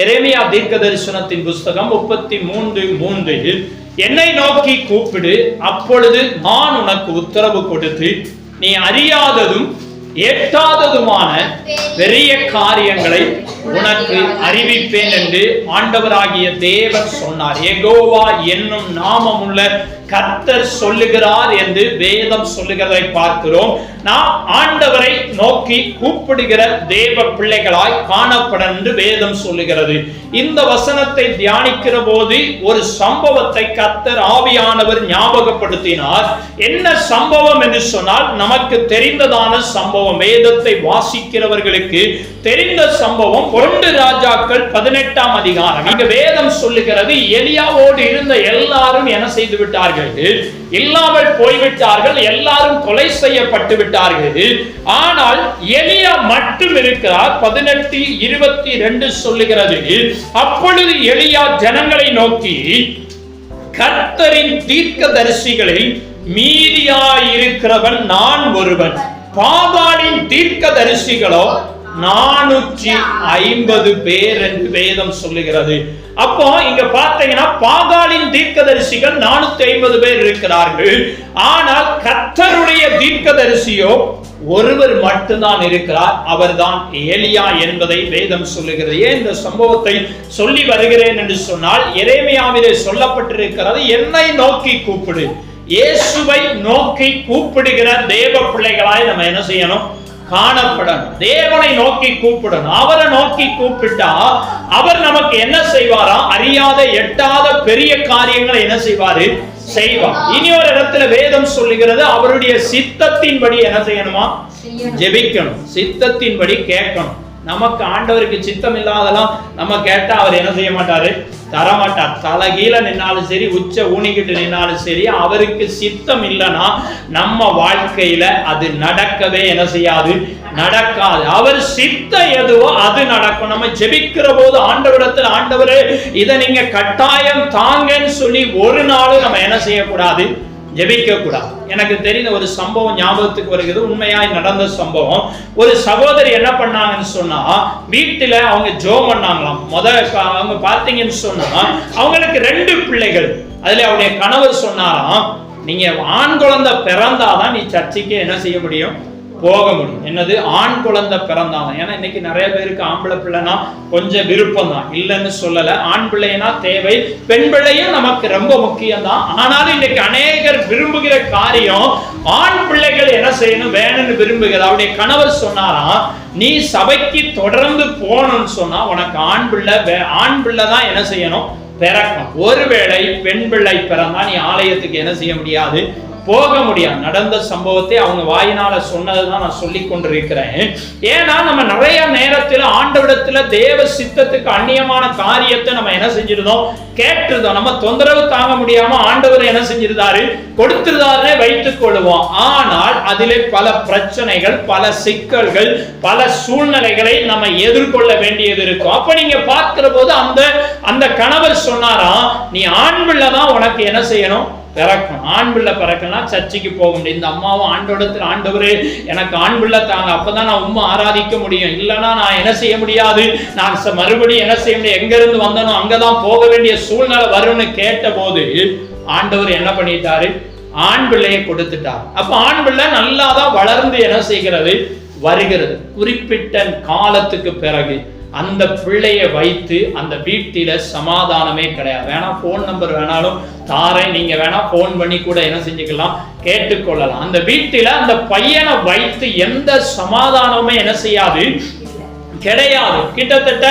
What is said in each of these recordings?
எரேமியா தீர்க்கதரிசனத்தின் புஸ்தகம் 33:3, என்னை நோக்கி கூப்பிடு, அப்பொழுது நான் உனக்கு உத்தரவு கொடுத்து நீ அறியாததும் எட்டாததுமான பெரிய காரியங்களை உனக்கு அறிவிப்பேன் என்று ஆண்டவராகிய தேவன் சொன்னார். யெகோவா என்னும் நாமமுள்ள கர்த்தர் சொல்லுகிறார் என்று வேதம் சொல்லுகிறதை பார்க்கிறோம். நாம் ஆண்டவரை நோக்கி கூப்பிடுகிற தேவ பிள்ளைகளாய் காணப்பட என்று வேதம் சொல்லுகிறது. இந்த வசனத்தை தியானிக்கிற போது ஒரு சம்பவத்தை கர்த்தர் ஆவியானவர் ஞாபகப்படுத்தினார். என்ன சம்பவம் என்று சொன்னால், நமக்கு தெரிந்ததான சம்பவம், வேதத்தை வாசிக்கிறவர்களுக்கு தெரிந்த சம்பவம். 1 ராஜாக்கள் 18ஆம் அதிகாரம். இங்க வேதம் சொல்லுகிறது, எலியாவோடு இருந்த எல்லாரும் என்ன செய்து விட்டார்கள்? இல்லாமல் போய்விட்டார்கள். எல்லாரும் கொலை செய்யப்பட்டு விட்டார்கள். ஆனால் எலியா மட்டும் இருக்கிறார். 18:22 சொல்லுகிறது, அப்பொழுது எலியா ஜனங்களை நோக்கி, கர்த்தரின் தீர்க்கதரிசிகளில் மீதியாயிருக்கிறவன் நான் ஒருவன், பாகாலின் தீர்க்கதரிசிகளோ 450 பேர் என்று வேதம் சொல்லுகிறது. அப்போ இங்க பார்த்தீங்கன்னா பாகாலின் தீர்க்கதரிசிகள் 450 பேர் இருக்கிறார்கள். ஆனால் கர்த்தருடைய தீர்க்கதரிசியோ ஒருவர் மட்டும்தான் இருக்கிறார், அவர்தான் எலியா என்பதை வேதம் சொல்லுகிறது. ஏன் இந்த சம்பவத்தை சொல்லி வருகிறேன் என்று சொன்னால், எரேமியாவிலே சொல்லப்பட்டிருக்கிறது, என்னை நோக்கி கூப்பிடு. இயேசுவை நோக்கி கூப்பிடுகிற தேவ பிள்ளைகளாய் நம்ம என்ன செய்யணும்? காணப்படணும். தேவனை நோக்கி கூப்பிடணும். அவரை நோக்கி கூப்பிட்டா அவர் நமக்கு என்ன செய்வாரா? அறியாத எட்டாத பெரிய காரியங்களை என்ன செய்வாரு? செய்வார். இனி ஒரு இடத்துல வேதம் சொல்லுகிறது, அவருடைய சித்தத்தின்படி என்ன செய்யணுமா? ஜெபிக்கணும். சித்தத்தின்படி கேட்கணும். நமக்கு ஆண்டவருக்கு சித்தம் இல்லாதெல்லாம் நம்ம கேட்டா அவர் என்ன செய்ய மாட்டாரு? தரமாட்டார். தலைகீழ நின்னாலும் சரி, உச்ச ஊனிக்கிட்டு நின்னாலும் சரி, அவருக்கு சித்தம் இல்லைன்னா நம்ம வாழ்க்கையில அது நடக்கவே என்ன செய்யாது? நடக்காது. அவர் சித்தம் எதுவோ அது நடக்கும். நம்ம ஜெபிக்கிற போது ஆண்டவரிடத்தில், ஆண்டவரே இதை நீங்க கட்டாயம் தாங்கன்னு சொல்லி ஒரு நாளும் நம்ம என்ன செய்யக்கூடாது? ஜெபிக்க கூடாது. எனக்கு தெரிந்த ஒரு சம்பவம் ஞாபகத்துக்கு வருகிறது, உண்மையாய் நடந்த சம்பவம். ஒரு சகோதரி என்ன பண்ணாங்கன்னு சொன்னா, வீட்டுல அவங்க ஜெபம் பண்ணாங்களாம். அவங்க பார்த்தீங்கன்னு சொன்னா, அவங்களுக்கு 2 பிள்ளைகள். அதுல அவருடைய கணவர் சொன்னாராம், நீங்க ஆண் குழந்தை பிறந்தாதான் நீ சர்ச்சைக்கு என்ன செய்ய முடியும்? போக முடியும். என்னது? ஆண் குழந்தை பிறந்தாதான். ஏன்னா இன்னைக்கு நிறைய பேருக்கு ஆம்பளை பிள்ளைனா கொஞ்சம் விருப்பம் தான், இல்லைன்னு சொல்லல. ஆண் பிள்ளைனா தேவை, பெண் பிள்ளையும் நமக்கு ரொம்ப முக்கியம் தான். ஆனாலும் இன்னைக்கு அநேகர் விரும்புகிற காரியம் ஆண் பிள்ளைகள் என்ன செய்யணும்? வேணும்னு விரும்புகிறது. அவருடைய கணவர் சொன்னாராம், நீ சபைக்கு தொடர்ந்து போகணும்னு சொன்னா உனக்கு ஆண் பிள்ளை தான் என்ன செய்யணும்? பிறக்கும். ஒருவேளை பெண் பிள்ளை பிறந்தா நீ ஆலயத்துக்கு என்ன செய்ய முடியாது? போக முடியாது. நடந்த சம்பவத்தை அவங்க வாயினால சொன்னதுதான் நான் சொல்லி கொண்டிருக்கிறேன். ஏன்னா நம்ம நிறைய நேரத்தில் ஆண்டவரிடத்துல தேவ சித்தத்துக்கு அந்நியமான காரியத்தை நம்ம என்ன செஞ்சிருந்தோம்? கேட்டிருந்தோம். நம்ம தொந்தரவு தாங்க முடியாம ஆண்டவர் என்ன செஞ்சிருந்தாரு? கொடுத்திருந்தாருன்னு வைத்துக் கொள்வோம். ஆனால் அதிலே பல பிரச்சனைகள், பல சிக்கல்கள், பல சூழ்நிலைகளை நம்ம எதிர்கொள்ள வேண்டியது இருக்கும். அப்ப நீங்க பார்க்கிற போது அந்த கணவர் சொன்னாராம், நீ ஆண் பிள்ளை தான் உனக்கு என்ன செய்யணும்? பிறக்கும். ஆண் பிள்ளை பிறக்கலாம், சர்ச்சைக்கு போக முடியும். இந்த அம்மாவும் ஆண்டவரிடத்தில், ஆண்டவரே எனக்கு ஆண் பிள்ளை தாங்க, அப்பதான் நான் உண்மை ஆராதிக்க முடியும், இல்லைன்னா நான் என்ன செய்ய முடியாது, நான் மறுபடியும் என்ன செய்ய முடியும், எங்க இருந்து வந்தனோ அங்கதான் போக வேண்டிய சூழ்நிலை வரும்னு கேட்ட போது ஆண்டவர் என்ன பண்ணிட்டாரு? ஆண் பிள்ளையை கொடுத்துட்டார். அப்ப ஆண் பிள்ளை நல்லாதான் வளர்ந்து என்ன செய்கிறது? வருகிறது. குறிப்பிட்ட காலத்துக்கு பிறகு அந்த பிள்ளையை வைத்து அந்த வீட்டில சமாதானமே கிடையாது. வேணா போன் நம்பர் வேணாலும் தாரேன், நீங்க வேணா போன் பண்ணி கூட என்ன செஞ்சுக்கலாம்? கேட்டுக்கொள்ளலாம். அந்த வீட்டில அந்த பையனை வைத்து எந்த சமாதானமே என்ன செய்யாது? கிடையாது. கிட்டத்தட்ட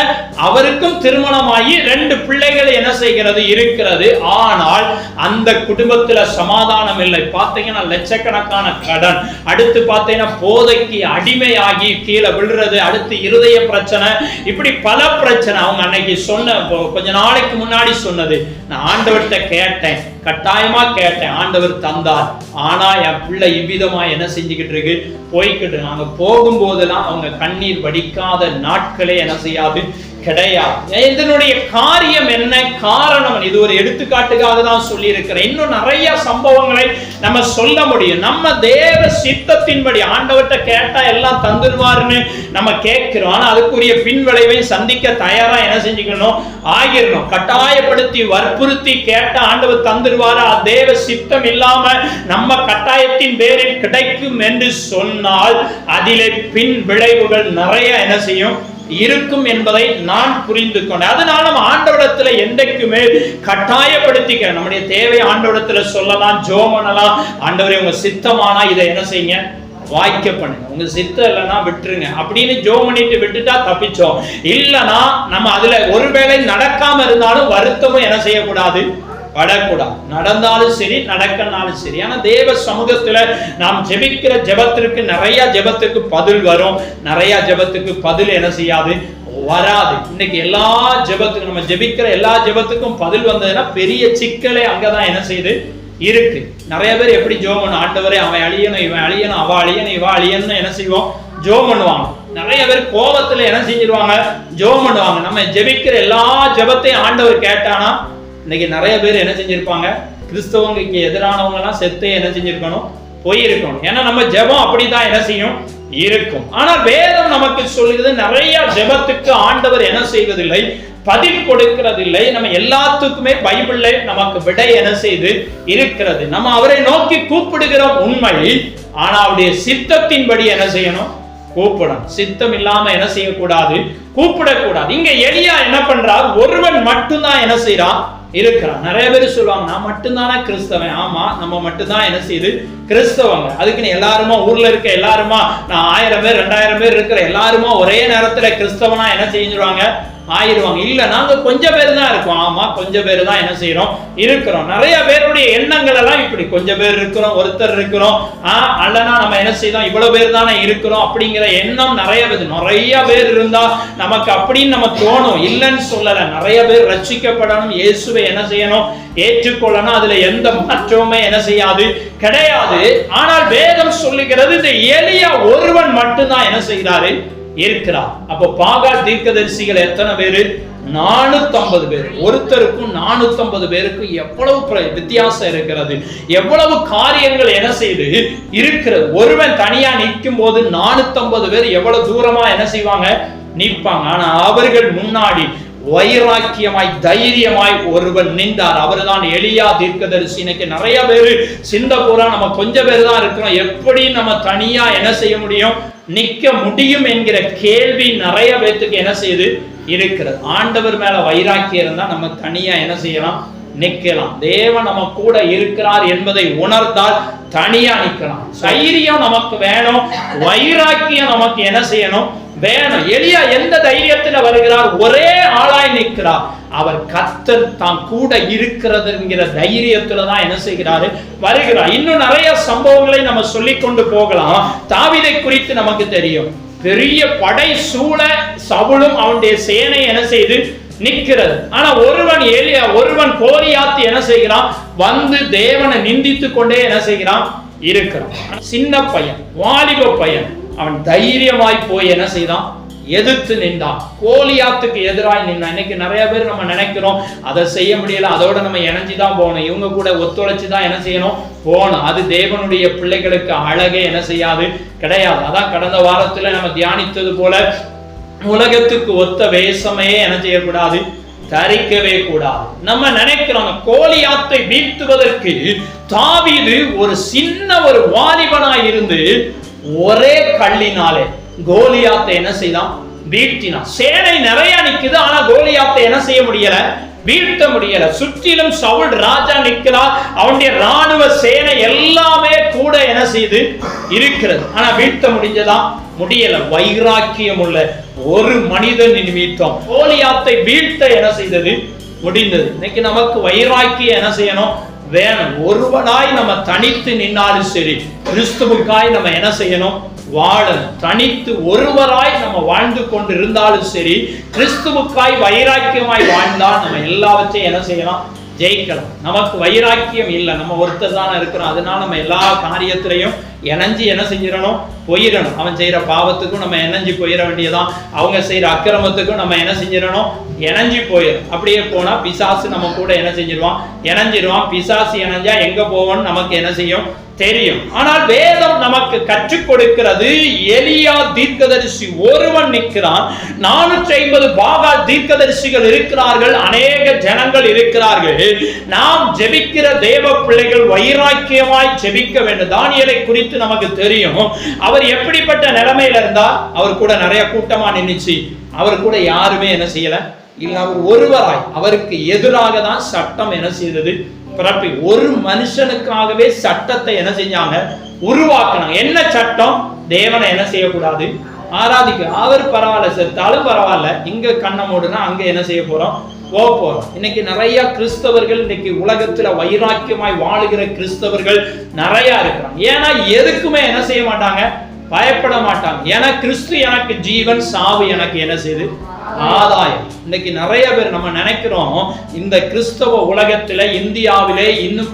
அவருக்கும் திருமணமாகி 2 பிள்ளைகள் என்ன செய்கிறது? இருக்கிறது. ஆனால் அந்த குடும்பத்துல சமாதானம் இல்லை. பார்த்தீங்கன்னா லட்சக்கணக்கான கடன், அடுத்து பார்த்தீங்கன்னா போதைக்கு அடிமையாகி கீழே விழுறது, அடுத்து இருதய பிரச்சனை, இப்படி பல பிரச்சனை. அவங்க அன்னைக்கு சொன்ன, கொஞ்ச நாளைக்கு முன்னாடி சொன்னது, நான் ஆண்டவர்கிட்ட கேட்டேன், கட்டாயமா கேட்டேன், ஆண்டவர் தந்தார். ஆனா என் பிள்ளை இவ்விதமா என்ன செஞ்சுக்கிட்டு இருக்கு? போய்கிட்டு. நாங்க போகும்போதெல்லாம் அவங்க கண்ணீர் வடிக்காத நாட்களே என்ன செய்யாது? கிடையாது. இதனுடைய காரியம் என்ன, காரணம்? இது ஒரு எடுத்துக்காட்டுக்காக தான் சொல்லி இருக்கிறேன். இன்னும் நிறைய சம்பவங்களை நம்ம சொல்ல முடியும். நம்ம தேவ சித்தத்தின்படி ஆண்டவர்கிட்ட கேட்டா எல்லாம் தந்துடுவாருன்னு நம்ம கேட்கிறோம். ஆனா அதுக்குரிய பின் விளைவை சந்திக்க தயாரா என்ன செஞ்சுக்கணும், ஆகிடணும். கட்டாயப்படுத்தி வற்புறுத்தி கேட்ட ஆண்டவர் தந்துடுவாரு, தேவ சித்தம் இல்லாம நம்ம கட்டாயத்தின் பேரில் கிடைக்கும் என்று சொன்னால் அதிலே பின் விளைவுகள் நிறைய என்ன செய்யும், இருக்கும் என்பதை நான் புரிந்து கொண்டேன். அதனால நம்ம ஆண்டவரிடத்துல என்றைக்குமே கட்டாயப்படுத்திக்கிறேன். நம்முடைய தேவை ஆண்டவரிடத்துல சொல்லலாம், ஜெபம் பண்ணலாம். ஆண்டவரே உங்க சித்தமானா இதை என்ன செய்யுங்க, வாய்க்க பண்ணுங்க, உங்க சித்தம் இல்லைன்னா விட்டுருங்க அப்படின்னு ஜெபம் பண்ணிட்டு விட்டுட்டா தப்பிச்சோம். இல்லைன்னா நம்ம அதுல ஒருவேளை நடக்காம இருந்தாலும் வருத்தமும் என்ன செய்யக்கூடாது, படக்கூடாது. நடந்தாலும் சரி, நடக்கனாலும் சரி. ஆனா தேவ சமூகத்துல நாம் ஜெபிக்கிற ஜெபத்திற்கு நிறைய ஜெபத்துக்கு பதில் வரும், நிறைய ஜெபத்துக்கு பதில் என்ன செய்யாது, வராது. இன்னைக்கு எல்லா ஜெபத்துக்கும், நம்ம ஜெபிக்கிற எல்லா ஜெபத்துக்கும் பதில் வந்ததுன்னா பெரிய சிக்கலே அங்கதான் என்ன செய்யுது இருக்கு. நிறைய பேர் எப்படி ஜெபம் பண்ண, ஆண்டவரே அவன் அழியணும், இவன் அழியணும், அவ அழியணும், இவ அழியணும் என்ன செய்வோம், ஜெபம் பண்ணுவாங்க. நிறைய பேர் கோபத்துல என்ன செஞ்சிருவாங்க, ஜெபம் பண்ணுவாங்க. நம்ம ஜெபிக்கிற எல்லா ஜெபத்தையும் ஆண்டவர் கேட்டானா இன்னைக்கு நிறைய பேர் என்ன செஞ்சிருப்பாங்க, கிறிஸ்தவங்களுக்கு எதிரானவங்க எல்லாம் செத்தே என்ன செஞ்சிருக்கணும், போயிருக்கணும். ஏன்னா நம்ம ஜெபம் அப்படிதான் என்ன செய்யும் இருக்கும். ஆனா வேதம் நமக்கு சொல்லுகிறது நிறைய ஜெபத்துக்கு ஆண்டவர் என்ன செய்வதில்லை, பதில் கொடுக்கிறதில்லை. நம்ம எல்லாத்துக்குமே பைபிள்ல நமக்கு விடை என்ன செய்து இருக்கிறது. நம்ம அவரை நோக்கி கூப்பிடுகிறோம் உண்மை, ஆனா அவருடைய சித்தத்தின்படி என்ன செய்யணும், கூப்பிடணும். சித்தம் இல்லாம என்ன செய்யக்கூடாது, கூப்பிடக்கூடாது. இங்க எலியா என்ன பண்றார், ஒருவன் மட்டும்தான் என்ன செய்யறான், இருக்கிறான். நிறைய பேர் சொல்லுவாங்க, நான் மட்டும்தானே கிறிஸ்தவன். ஆமா, நம்ம மட்டும்தான் என்ன செய்யுது கிறிஸ்தவங்க. அதுக்குன்னு எல்லாருமா, ஊர்ல இருக்க எல்லாருமா, நான் 1000 பேர் 2000 பேர் இருக்கிற எல்லாருமா ஒரே நேரத்துல கிறிஸ்தவனா என்ன செஞ்சிருவாங்க, ஆயிடுவாங்க. இல்ல, நாங்க கொஞ்சம் பேர் தான் இருக்கோம். ஆமா, கொஞ்சம் பேர் தான் என்ன செய்யறோம், இருக்கிறோம். நிறைய பேருடைய எண்ணங்கள் எல்லாம் இப்படி, கொஞ்சம் பேர் இருக்கிறோம், ஒருத்தர் இருக்கிறோம், அல்லனா நம்ம என்ன செய்யறோம், இவ்வளவு பேர் தானே இருக்கிறோம் அப்படிங்கிற எண்ணம் நிறைய பேர் இருந்தா நமக்கு அப்படின்னு நம்ம தோணும். இல்லைன்னு சொல்லல, நிறைய பேர் ரட்சிக்கப்படணும், இயேசுவை என்ன செய்யணும், ஏற்றுக்கொள்ளணும். அதுல எந்த மாற்றமுமே என்ன செய்யாது, கிடையாது. ஆனால் வேதம் சொல்லுகிறது இந்த எலியா ஒருவன் மட்டும்தான் என்ன செய்கிறாரு, இருக்கிறார். அப்ப பாகால் தீர்க்கதரிசிகள் எத்தனை பேரு, 450 பேர். ஒருத்தருக்கும் 450 பேருக்கும் எவ்வளவு வித்தியாசம் இருக்கிறது, எவ்வளவு காரியங்கள் என்ன செய்து இருக்கிறது. ஒருவன் தனியா நிற்கும் போது 450 பேர் எவ்வளவு தூரமா என்ன செய்வாங்க, நிற்பாங்க. ஆனா அவர்கள் முன்னாடி வைராக்கியமாய் தைரியமாய் ஒருவன் நின்றார். அவர்தான் எலியா தீர்க்கதரிசி. இன்னைக்கு நிறைய பேரு சிந்தபூரா நம்ம கொஞ்சம் பேர் தான் இருக்கிறோம், எப்படி நம்ம தனியா என்ன செய்ய முடியும், நிக்க முடியும் என்கிற கேள்வி நிறைய பேத்துக்கு என்ன செய்யுது இருக்கிறது. ஆண்டவர் மேல வைராக்கியம் இருந்தா நம்ம தனியா என்ன செய்யலாம், நிக்கலாம். தேவன் நம்ம கூட இருக்கிறார் என்பதை உணர்ந்தால் தனியா நிக்கலாம். தைரியம் நமக்கு வேணும், வைராக்கியம் நமக்கு என்ன செய்யணும், வேணும். எலியா எந்த தைரியத்துல வருகிறார், ஒரே ஆளாய் நிற்கிறார். அவர் கர்த்தர் தான் கூட இருக்கிறதுங்கிற தைரியத்துலதான் என்ன செய்கிறாரு, வருகிறார். இன்னும் நிறைய சம்பவங்களை நம்ம சொல்லிக் கொண்டு போகலாம். தாவீதை குறித்து நமக்கு தெரியும், பெரிய படை சூழ சவுலும் அவனுடைய சேனை என்ன செய்து நிற்கிறது. ஆனா ஒருவன் கோலியாத் என்ன செய்கிறான், வந்து தேவனை நிந்தித்து கொண்டே என்ன செய்கிறான், இருக்கிறான். சின்ன பையன், வாலிப பையன், அவன் தைரியமாய் போய் என்ன செய்தான், எதிர்த்து நின்றான். கோலியாத்துக்கு எதிராய் நின்றான். இன்னைக்கு நிறைய பேர் நம்ம நினைக்கிறோம், அதை செய்ய முடியல, அதோட நம்ம இணைஞ்சுதான் போகணும், இவங்க கூட ஒத்துழைச்சுதான் என்ன செய்யணும், போகணும். அது தேவனுடைய பிள்ளைகளுக்கு அழகே என்ன செய்யாது, கிடையாது. அதான் கடந்த வாரத்துல நம்ம தியானித்தது போல, உலகத்துக்கு ஒத்த வேஷமே என்ன செய்யக்கூடாது, தரிக்கவே கூடாது. நம்ம நினைக்கிறோம் கோலியாத்தை வீழ்த்துவதற்கு தாவீது ஒரு சின்ன ஒரு வாலிபனாய் இருந்து ஒரே கல்லினாலே கோலியாத்தை என்ன செய்தான், வீழ்த்தினான். சேனை நிறைய நிக்குது, ஆனா கோலியாத்தை என்ன செய்ய முடியல, வீழ்த்த முடியல. சுற்றிலும் சவுல் ராஜா நிற்கிறார், அவனுடைய ராணுவ சேனை எல்லாமே கூட என்ன செய்து இருக்கிறது. ஆனா வீழ்த்த முடிஞ்சதா, முடியல. வைராக்கியம் உள்ள ஒரு மனிதன் நிமித்தம் கோலியாத்தை வீழ்த்த என்ன செய்தது, முடிந்தது. இன்னைக்கு நமக்கு வைராக்கியம் என்ன செய்யணும், வேணும். ஒருவனாய் நம்ம தனித்து நின்னாலும் சரி, கிறிஸ்துவுக்காய் நம்ம என்ன செய்யணும், வாழணும். தனித்து ஒருவராய் நம்ம வாழ்ந்து கொண்டு இருந்தாலும் சரி, கிறிஸ்துவுக்காய் வைராக்கியமாய் வாழ்ந்தால் நம்ம எல்லாவற்றையும் என்ன செய்யலாம், ஜெயிக்கலாம். நமக்கு வைராக்கியம் இல்லை, நம்ம ஒருத்தர் தானே இருக்கிறோம், அதனால நம்ம எல்லா காரியத்திலையும் இணைஞ்சு என்ன செஞ்சிடணும், போயிடணும். அவன் செய்யற பாவத்துக்கும் நம்ம இணைஞ்சு போயிட வேண்டியதான், அவங்க செய்யற அக்கிரமத்துக்கும் நம்ம என்ன செஞ்சிடணும், இணைஞ்சு போயிடும். அப்படியே போனா பிசாசு நம்ம கூட என்ன செஞ்சிருவான், இணைஞ்சிருவான். பிசாசு இணைஞ்சா எங்க போவோம்னு நமக்கு என்ன செய்யும், தெரியும். ஆனால் வேதம் நமக்கு கற்றுக் கொடுக்கிறது, எலியா தீர்க்கதரிசி ஒருவன் நிற்கிறான், 450 பாகால் தீர்க்கதரிசிகள் இருக்கிறார்கள், அநேக ஜனங்கள் இருக்கிறார்கள். நாம் ஜெபிக்கிற தேவ பிள்ளைகள் வைராக்கியமாய் ஜெபிக்க வேண்டும். தானியேலை குறித்து நமக்கு தெரியும். அவர் எப்படிப்பட்ட நிலைமையில இருந்தார், அவர் கூட நிறைய கூட்டமா நின்னுச்சு, அவர் கூட யாருமே என்ன செய்யல இல்ல, அவர் ஒருவராய், அவருக்கு எதிராக தான் சட்டம் என்ன செய்தது, பிறப்பி. ஒரு மனுஷனுக்காகவே சட்டத்தை என்ன செஞ்சாங்க, உருவாக்கினாங்க. என்ன சட்டம், தேவனை என்ன செய்யக்கூடாது, ஆராதிக்க. அவர் பரவாயில்ல, செத்தாலும் பரவாயில்ல, இங்க கண்ணை மூடுனா அங்க என்ன செய்ய போறோம், போறோம். இன்னைக்கு நிறைய கிறிஸ்தவர்கள், இன்னைக்கு உலகத்துல வைராக்கியமாய் வாழுகிற கிறிஸ்தவர்கள் நிறைய இருக்கிறாங்க. ஏன்னா எதுக்குமே என்ன செய்ய மாட்டாங்க, பயப்பட மாட்டாங்க. ஏன்னா கிறிஸ்து எனக்கு ஜீவன், சாவு எனக்கு என்ன செய்யுது, ஆதாயம். இன்னைக்கு நிறைய பேர் நம்ம நினைக்கிறோம், இந்த கிறிஸ்தவ உலகத்திலே, இந்தியாவிலே, இன்னும்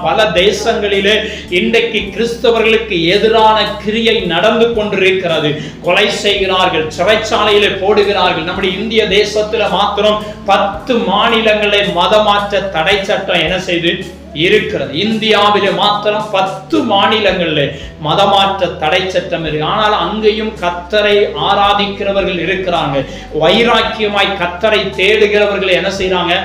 பல தேசங்களிலே இன்றைக்கு கிறிஸ்தவர்களுக்கு எதிரான கிரியை நடந்து கொண்டிருக்கிறது. கொலை செய்கிறார்கள், சிறைச்சாலையிலே போடுகிறார்கள். நம்முடைய இந்திய தேசத்துல மாத்திரம் 10 மாநிலங்களே மதமாற்ற தடை சட்டம் என்ன செய்து இருக்கிறது. இந்தியாவிலே மாத்திரம் 10 மாநிலங்கள்ல மதமாற்ற தடை சட்டம் இருக்கு. ஆனால் அங்கேயும் கர்த்தரை ஆராதிக்கிறவர்கள் இருக்கிறாங்க, வைராக்கியமாய் கர்த்தரை தேடுகிறவர்கள் என்ன செய்யறாங்க,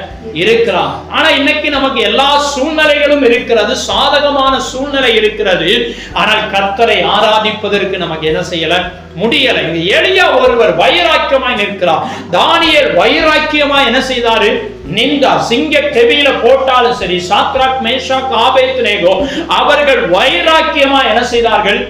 இருக்கிறாங்க. ஆனா இன்னைக்கு நமக்கு எல்லா சூழ்நிலைகளும் இருக்கிறது, சாதகமான சூழ்நிலை இருக்கிறது. ஆனால் கர்த்தரை ஆராதிப்பதற்கு நமக்கு என்ன செய்யல, முடியல. இங்க எலியா ஒருவர் வைராக்கியமாய் நிற்கிறார். தானியேல் வைராக்கியமாய் என்ன செய்தாரு, நின்றார். சிங்க கெபியில போட்டாலும் சரி, சாத்ராக், மேஷாக், ஆபேத்நேகோ அவர்கள் வைராக்கியமா என்ன செய்தார்கள்,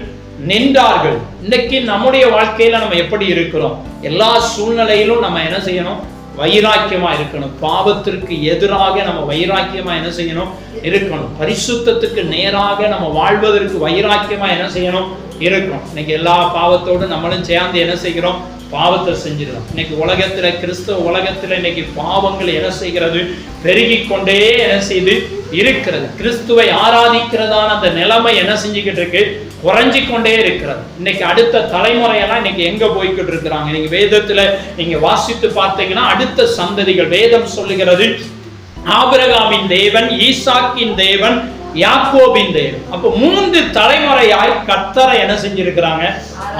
நின்றார்கள். இன்னைக்கு நம்முடைய வாழ்க்கையில நம்ம எப்படி இருக்கிறோம், எல்லா சூழ்நிலையிலும் நம்ம என்ன செய்யணும், வைராக்கியமா இருக்கணும். பாவத்திற்கு எதிராக நம்ம வைராக்கியமா என்ன செய்யணும், இருக்கணும். பரிசுத்தத்துக்கு நேராக நம்ம வாழ்வதற்கு வைராக்கியமா என்ன செய்யணும், இருக்கணும். இன்னைக்கு எல்லா பாவத்தோடு நம்மளும் சேர்ந்து என்ன செய்கிறோம், பாவத்தை செஞ்சிடலாம். இன்னைக்கு உலகத்துல, கிறிஸ்தவ உலகத்துல இன்னைக்கு பாவங்கள் என்ன செய்கிறது, பெருகி கொண்டே என்ன செய்து இருக்கிறது. கிறிஸ்துவை ஆராதிக்கிறதான அந்த நிலைமை என்ன செஞ்சுக்கிட்டு இருக்கு, குறைஞ்சி கொண்டே இருக்கிறது. இன்னைக்கு அடுத்த தலைமுறையெல்லாம் இன்னைக்கு எங்க போய்கிட்டு இருக்கிறாங்க, நீங்க வேதத்துல நீங்க வாசித்து பார்த்தீங்கன்னா அடுத்த சந்ததிகள், வேதம் சொல்லுகிறது ஆபிரகாமின் தேவன், ஈசாக்கின் தேவன், யாக்கோபின் தேவன். அப்ப 3 தலைமுறையாய் கர்த்தரை என்ன செஞ்சிருக்கிறாங்க,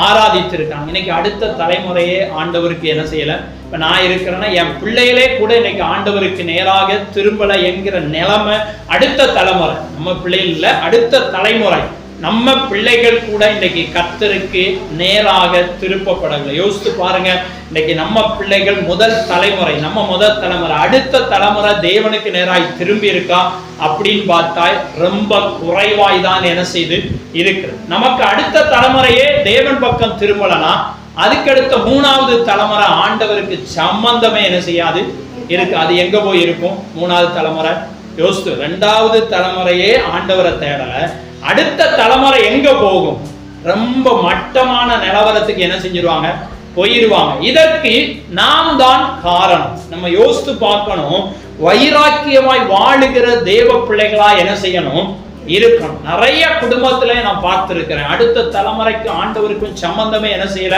ஆராதித்திருக்காங்க. இன்னைக்கு அடுத்த தலைமுறையே ஆண்டவருக்கு என்ன செய்யல. இப்ப நான் இருக்கிறேன்னா என் பிள்ளைகளே கூட இன்னைக்கு ஆண்டவருக்கு நேராக திரும்பல என்கிற நிலைமை அடுத்த தலைமுறை, நம்ம பிள்ளைகள் இல்ல, அடுத்த தலைமுறை நம்ம பிள்ளைகள் கூட இன்னைக்கு கர்த்தருக்கு நேராக திருப்பப்படவில்லை. யோசித்து பாருங்க, இன்னைக்கு நம்ம பிள்ளைகள் முதல் தலைமுறை, நம்ம முதல் தலைமுறை, அடுத்த தலைமுறை தேவனுக்கு நேராய் திரும்பி இருக்கா அப்படின்னு பார்த்தா ரொம்ப குறைவாய் தான் என்ன செய்து இருக்கிறது. நமக்கு அடுத்த தலைமுறையே தேவன் பக்கம் திரும்பலனா அதுக்கடுத்த 3வது தலைமுறை ஆண்டவருக்கு சம்பந்தமே என்ன செய்யாது இருக்கு. அது எங்க போய் இருக்கும் 3வது தலைமுறை, யோசித்து 2வது தலைமுறையே ஆண்டவரை தேடல, அடுத்த தலைமுறை எங்க போகும், ரொம்ப மட்டமான நிலவரத்துக்கு என்ன செஞ்சிருவாங்க, போயிருவாங்க. இதற்கு நாம் தான் காரணம். நம்ம யோசித்து பார்க்கணும், வைராக்கியமாய் வாழுகிற தேவ பிள்ளைகளா என்ன செய்யணும், இருக்கணும். நிறைய குடும்பத்துல நான் பார்த்திருக்கிறேன், அடுத்த தலைமுறைக்கு ஆண்டவருக்கும் சம்பந்தமே என்ன செய்யல,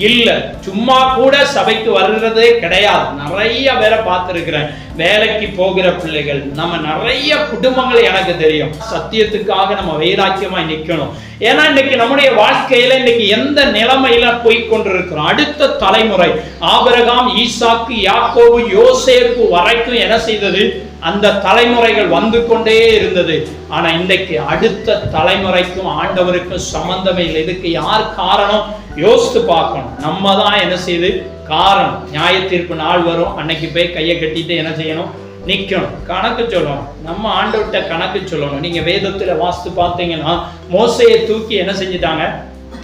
இல்ல, சும்மா கூட சபைக்கு வர்றதே கிடையாது. நிறைய பேரை பார்த்திருக்கிறேன், வேலைக்கு போகிற பிள்ளைகள், நம்ம நிறைய குடும்பங்கள் எனக்கு தெரியும். சத்தியத்துக்காக நம்ம வைராக்கியமா நிக்கணும். ஏன்னா இன்னைக்கு நம்முடைய வாழ்க்கையில இன்னைக்கு எந்த நிலைமையில போய் கொண்டிருக்கிறோம், அடுத்த தலைமுறை ஆபிரகாம், ஈசாக்கு, யாக்கோபு, யோசேப்பு வரைக்கும் என்ன செய்தது, அந்த தலைமுறைகள் வந்து கொண்டே இருந்தது. ஆனா இன்றைக்கு அடுத்த தலைமுறைக்கும் ஆண்டவருக்கும் சம்பந்தமே இல்லை. இதுக்கு யார் காரணம், யோசித்து பார்க்கணும். நம்ம தான் என்ன செய்து காரணம். நியாய தீர்ப்பு நாள் வரும், அன்னைக்கு போய் கையை கட்டிட்டு என்ன செய்யணும், நிக்கணும், கணக்கு சொல்லணும். நம்ம ஆண்டவர்கிட்ட கணக்கு சொல்லணும். நீங்க வேதத்துல வாசித்து பார்த்தீங்கன்னா மோசையை தூக்கி என்ன செஞ்சுட்டாங்க,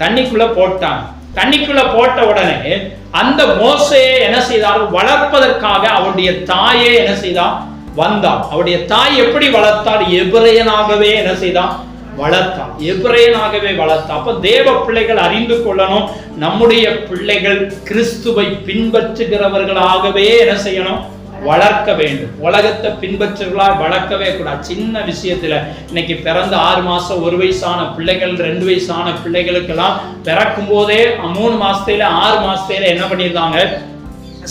தண்ணிக்குள்ள போட்டாங்க. தண்ணிக்குள்ள போட்ட உடனே அந்த மோசையை என்ன செய்தார், வளர்ப்பதற்காக அவருடைய தாயே என்ன செய்தா, வந்தாள். அவருடைய தாய் எப்படி வளர்த்தாள், எபிரேயனாகவே என்ன செய்தான், வளர்த்தாள், எபிரேயனாகவே வளர்த்தாள். அப்ப தேவ பிள்ளைகள் அறிந்து கொள்ளணும், நம்முடைய பிள்ளைகள் கிறிஸ்துவை பின்பற்றுகிறவர்களாகவே என்ன செய்யணும், வளர்க்க வேண்டும். உலகத்தை பின்பற்றுகளா வளர்க்கவே கூடாது. சின்ன விஷயத்துல இன்னைக்கு பிறந்த 6 மாசம் 1 வயசான பிள்ளைகள் 2 வயசான பிள்ளைகளுக்கெல்லாம் பிறக்கும் போதே 3 மாசத்துல 6 மாசத்துல என்ன பண்ணிருந்தாங்க,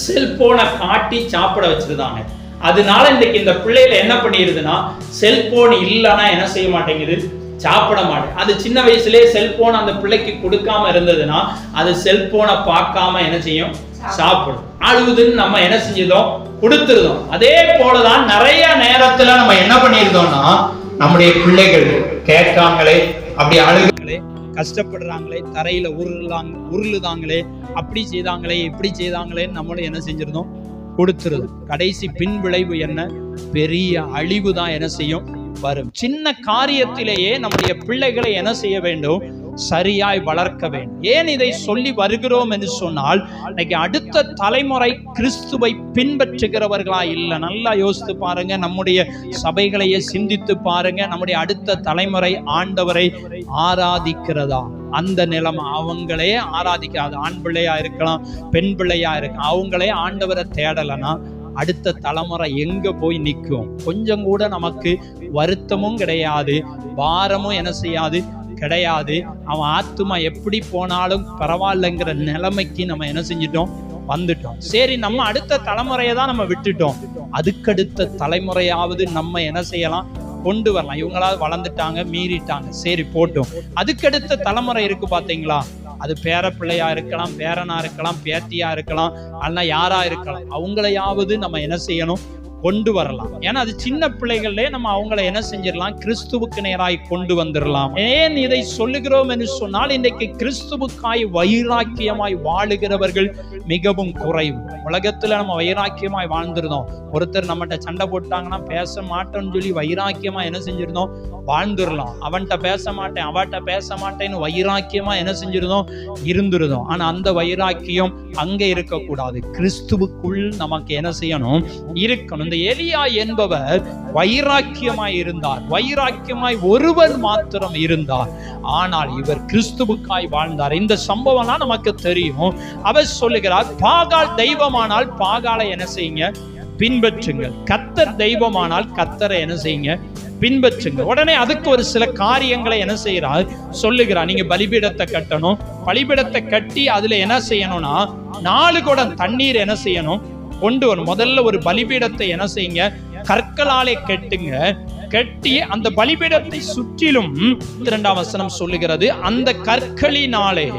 செல்போனை காட்டி சாப்பிட வச்சிருந்தாங்க. அதனால இன்னைக்கு இந்த பிள்ளைகள் என்ன பண்ணிருதுன்னா, செல்போன் இல்லைன்னா என்ன செய்ய மாட்டேங்குது, சாப்பிட மாட்டேன். அது சின்ன வயசுலயே செல்போன் அந்த பிள்ளைக்கு கொடுக்காம இருந்ததுன்னா அது செல்போனை பார்க்காம என்ன செய்யும், சாப்பிடும். அழுகுதுன்னு நம்ம என்ன செஞ்சதோம், கொடுத்துருந்தோம். அதே போலதான் நிறைய நேரத்துல நம்ம என்ன பண்ணிருந்தோம்னா, நம்முடைய பிள்ளைகள் கேட்காங்களே, அப்படி அழுகுங்களே, கஷ்டப்படுறாங்களே, தரையில உருளுதாங்களே, அப்படி செய்தாங்களே, இப்படி செய்தாங்களேன்னு நம்மளும் என்ன செஞ்சிருந்தோம், கொடுத்துருது. கடைசி பின் விளைவு என்ன, பெரிய அழிவு தான் என்ன செய்யும், வரும். சின்ன காரியத்திலேயே நம்முடைய பிள்ளைகளை என்ன செய்ய வேண்டும், சரியாய் வளர்க்க வேண்டும். ஏன் இதை சொல்லி வருகிறோம் என்று சொன்னால், இன்னைக்கு அடுத்த தலைமுறை கிறிஸ்துவை பின்பற்றுகிறவர்களா இல்லை. நல்லா யோசித்து பாருங்க, நம்முடைய சபைகளையே சிந்தித்து பாருங்க. நம்முடைய அடுத்த தலைமுறை ஆண்டவரை ஆராதிக்கிறதா? அந்த நிலைமை அவங்களே ஆராதிக்காது. ஆண் பிள்ளையா இருக்கலாம், பெண் பிள்ளையா இருக்கலாம், அவங்களே ஆண்டவரை தேடலைன்னா அடுத்த தலைமுறை எங்க போய் நிற்கும்? கொஞ்சம் கூட நமக்கு வருத்தமும் கிடையாது, பாரமும் என்ன செய்யாது, கிடையாது. அவன் ஆத்துமா எப்படி போனாலும் பரவாயில்லைங்கிற நிலைமைக்கு நம்ம என்ன செஞ்சிட்டோம், வந்துட்டோம். சரி, நம்ம அடுத்த தலைமுறையை தான் நம்ம விட்டுட்டோம். அதுக்கடுத்த தலைமுறையாவது நம்ம என்ன செய்யலாம், கொண்டு வரலாம். இவங்களாவது வளர்ந்துட்டாங்க, மீறிட்டாங்க, சரி போட்டோம். அதுக்கடுத்த தலைமுறை இருக்கு பாத்தீங்களா, அது பேர பிள்ளையா இருக்கலாம், பேரனா இருக்கலாம், பேத்தியா இருக்கலாம், அல்ல யாரா இருக்கலாம், அவங்களையாவது நம்ம என்ன செய்யணும், கொண்டு வரலாம். ஏன்னா அது சின்ன பிள்ளைகளே நம்ம அவங்களை என்ன செஞ்சிடலாம், கிறிஸ்துவுக்கு நேராய் கொண்டு வந்துடலாம். ஏன் இதை சொல்லுகிறோம் என்று சொன்னால், இன்றைக்கு கிறிஸ்துவுக்காய் வைராக்கியமாய் வாழுகிறவர்கள் மிகவும் குறைவு. உலகத்துல நம்ம வைராக்கியமாய் வாழ்ந்திருந்தோம். ஒருத்தர் நம்மகிட்ட சண்டை போட்டாங்கன்னா பேச மாட்டோம்னு சொல்லி வைராக்கியமா என்ன செஞ்சிருந்தோம், வாழ்ந்துடலாம். அவன்கிட்ட பேச மாட்டேன், அவன்கிட்ட பேச மாட்டேன்னு வைராக்கியமா என்ன செஞ்சிருந்தோம், இருந்திருந்தோம். ஆனா அந்த வைராக்கியம் அங்க இருக்கக்கூடாது. கிறிஸ்துவுக்குள் நமக்கு என்ன செய்யணும், இருக்கணும். இந்த எலியா என்பவர் வைராக்கியமாய் இருந்தார். வைராக்கியமாய் ஒருவர் மாத்திரம் இருந்தார். ஆனால் இவர் கிறிஸ்துவுக்காய் வாழ்ந்தார். இந்த சம்பவம்லாம் நமக்கு தெரியும். அவர் சொல்லுகிறார், பாகால் தெய்வமானால் பாகாலை என்ன செய்யுங்க, பின்பற்றுங்கள். கர்த்தர் தெய்வமானால் கர்த்தரை என்ன செய்யுங்க, பின்பற்றுங்க. உடனே அதுக்கு ஒரு சில காரியங்களை என்ன செய்யறார், சொல்லுகிறார். நீங்க பலிபீடத்தை கட்டணும். பலிபீடத்தை கட்டி அதுல என்ன செய்யணும்னா 4 குடம் தண்ணீர் என்ன செய்யணும், கொண்டு வரும். முதல்ல ஒரு பலிபீடத்தை என்ன செய்யுங்க, கற்களாலே கட்டுங்க. கட்டி அந்த பலிபீடத்தை சுற்றிலும் 2ஆம் வசனம் சொல்லுகிறது, அந்த கற்களினாலே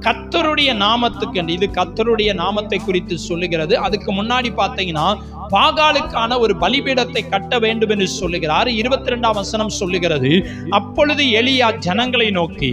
கர்த்தருடைய நாமத்துக்கு, இது கர்த்தருடைய நாமத்தை குறித்து சொல்லுகிறது. அதுக்கு முன்னாடி பார்த்தீங்கன்னா பாகாலுக்கான ஒரு பலிபீடத்தை கட்ட வேண்டும் என்று சொல்லுகிறார். 22ஆம் வசனம் சொல்லுகிறது, அப்பொழுது எலியா ஜனங்களை நோக்கி,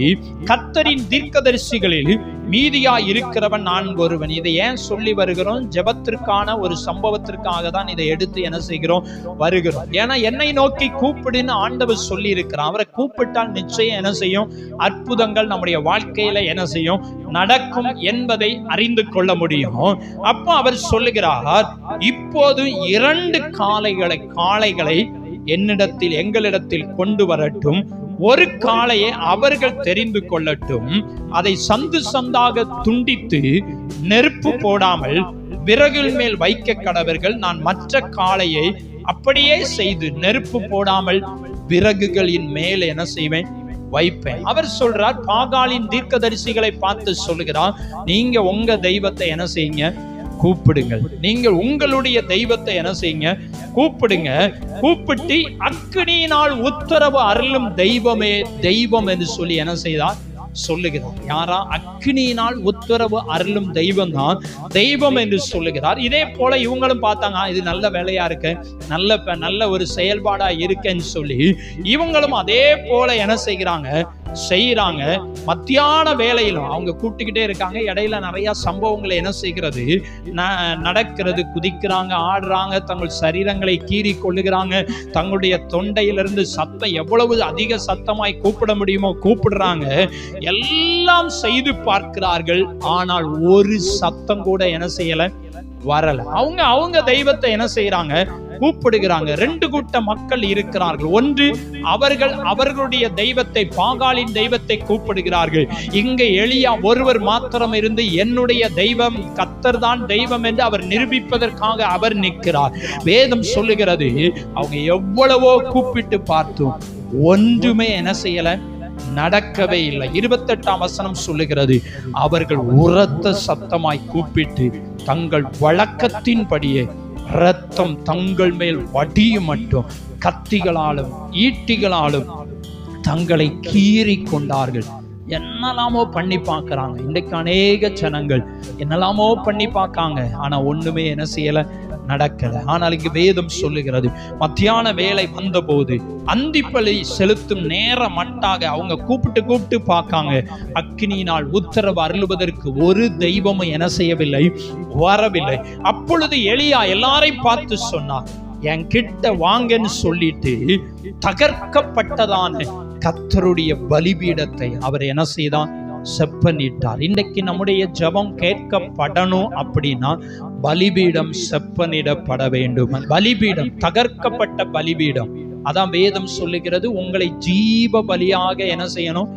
கர்த்தரின் தீர்க்கதரிசிகளில் மீதியா இருக்கிறவன் நான் ஒருவன். இதை ஏன் சொல்லி வருகிறோம், ஜெபத்திற்கான ஒரு சம்பவத்திற்காக தான் இதை எடுத்து என்ன செய்கிறோம், வருகிறோம். ஏன்னா என்னை நோக்கி கூப்பிடுன்னு ஆண்டவர் சொல்லி இருக்கிறார். அவரை கூப்பிட்டால் நிச்சயம் என்ன செய்யும், அற்புதங்கள் நம்முடைய வாழ்க்கையில என்ன செய்யும், நடக்கும் என்பதை அறிந்து கொள்ள முடியும். அப்போ அவர் சொல்லுகிறார், இப்போது 2 காளைகளை என்னிடத்தில், எங்களிடத்தில் கொண்டு வரட்டும். ஒரு காளையை அவர்கள் தெரிந்து கொள்ளட்டும். அதை சந்து சந்தாக துண்டித்து நெருப்பு போடாமல் விறகில் மேல் வைக்க கடவர்கள். நான் மற்ற காளையை அப்படியே செய்து நெருப்பு போடாமல் விறகுகளின் மேல் என்ன செய்வேன், வைப்பேன். அவர் சொல்றார், பாகாலின் தீர்க்கதரிசிகளை பார்த்து சொல்லுகிறார், நீங்க உங்க தெய்வத்தை என்ன செய்யுங்க, கூப்பிடுங்கள். நீங்கள் உங்களுடைய தெய்வத்தை என்ன செய்யுங்க, கூப்பிடுங்க. கூப்பிட்டு அக்கினியினால் உத்தரவு அருளும் தெய்வமே தெய்வம் என்று சொல்லி என்ன செய்தார், சொல்லுகிறார். யாரா, அக்கினியினால் உத்தரவு அருளும் தெய்வம் தான் தெய்வம் என்று சொல்லுகிறார். இதே போல இவங்களும் பார்த்தாங்க, இது நல்ல வேலையா இருக்கு, நல்ல ஒரு செயல்பாடா இருக்குன்னு சொல்லி இவங்களும் அதே போல என்ன செய்கிறாங்க, மத்தியான வேலையிலும் அவங்க கூப்பிட்டுக்கிட்டே இருக்காங்க. இடையில நிறைய சம்பவங்களை என்ன செய்கிறது, நடக்கிறது. குதிக்கிறாங்க, ஆடுறாங்க, தங்கள் சரீரங்களை கீறி கொள்ளுகிறாங்க. தங்களுடைய தொண்டையிலிருந்து சத்தம் எவ்வளவு அதிக சத்தமாய் கூப்பிட முடியுமோ கூப்பிடுறாங்க. எல்லாம் செய்து பார்க்கிறார்கள். ஆனால் ஒரு சத்தம் கூட என்ன செய்யல, வரல. அவங்க தெய்வத்தை என்ன செய்யறாங்க, கூப்பிடுகிறாங்க. 2 கூட்ட மக்கள் இருக்கிறார்கள். ஒன்று, அவர்கள் அவர்களுடைய தெய்வத்தை, பாகாலின் தெய்வத்தை கூப்பிடுகிறார்கள். இங்கே எலியா ஒருவர் மாத்திரம் இருந்து என்னுடைய தெய்வம் கர்த்தர் தான் தெய்வம் என்று அவர் நிரூபிப்பதற்காக அவர் நிற்கிறார். வேதம் சொல்லுகிறது, அவங்க எவ்வளவோ கூப்பிட்டு பார்த்தோம், ஒன்றுமே என்ன செய்யல, நடக்கவே இல்லை. 28ஆம் வசனம் சொல்லுகிறது, அவர்கள் உரத்த சத்தமாய் கூப்பிட்டு தங்கள் வழக்கத்தின்படியே இரத்தம் தங்கள் மேல் வடியும் மட்டும் கத்திகளாலும் ஈட்டிகளாலும் தங்களை கீறி கொண்டார்கள். என்னெல்லாமோ பண்ணி பார்க்கறாங்க. இன்றைக்கு அநேக ஜனங்கள் என்னெல்லாமோ பண்ணி பார்க்காங்க, ஆனா ஒண்ணுமே என்ன செய்யல, நடக்கல. ஆனால் இங்கு வேதம் சொல்லுகிறது, மத்தியான வேளை வந்தபோது அந்திப்பலி செலுத்தும் நேரம் மட்டாக அவங்க கூப்பிட்டு பார்க்காங்க. அக்கினியினால் உத்தரவு அருளுவதற்கு ஒரு தெய்வமும் என்ன செய்யவில்லை, வரவில்லை. அப்பொழுது எலியா எல்லாரையும் பார்த்து சொன்னார், என் கிட்ட வாங்கன்னு சொல்லிட்டு தகர்க்கப்பட்டதான கர்த்தருடைய பலிபீடத்தை அவர் என்ன செய்தான், செப்பனிட்டார். இன்றைக்கு நம்முடைய ஜெபம் கேட்கப்படணும் அப்படின்னா பலிபீடம் செப்பனிடப்பட வேண்டும். பலிபீடம், தகர்க்கப்பட்ட பலிபீடம். அதான் வேதம் சொல்லுகிறது, உங்களை ஜீவ பலியாக என்ன செய்யணும்,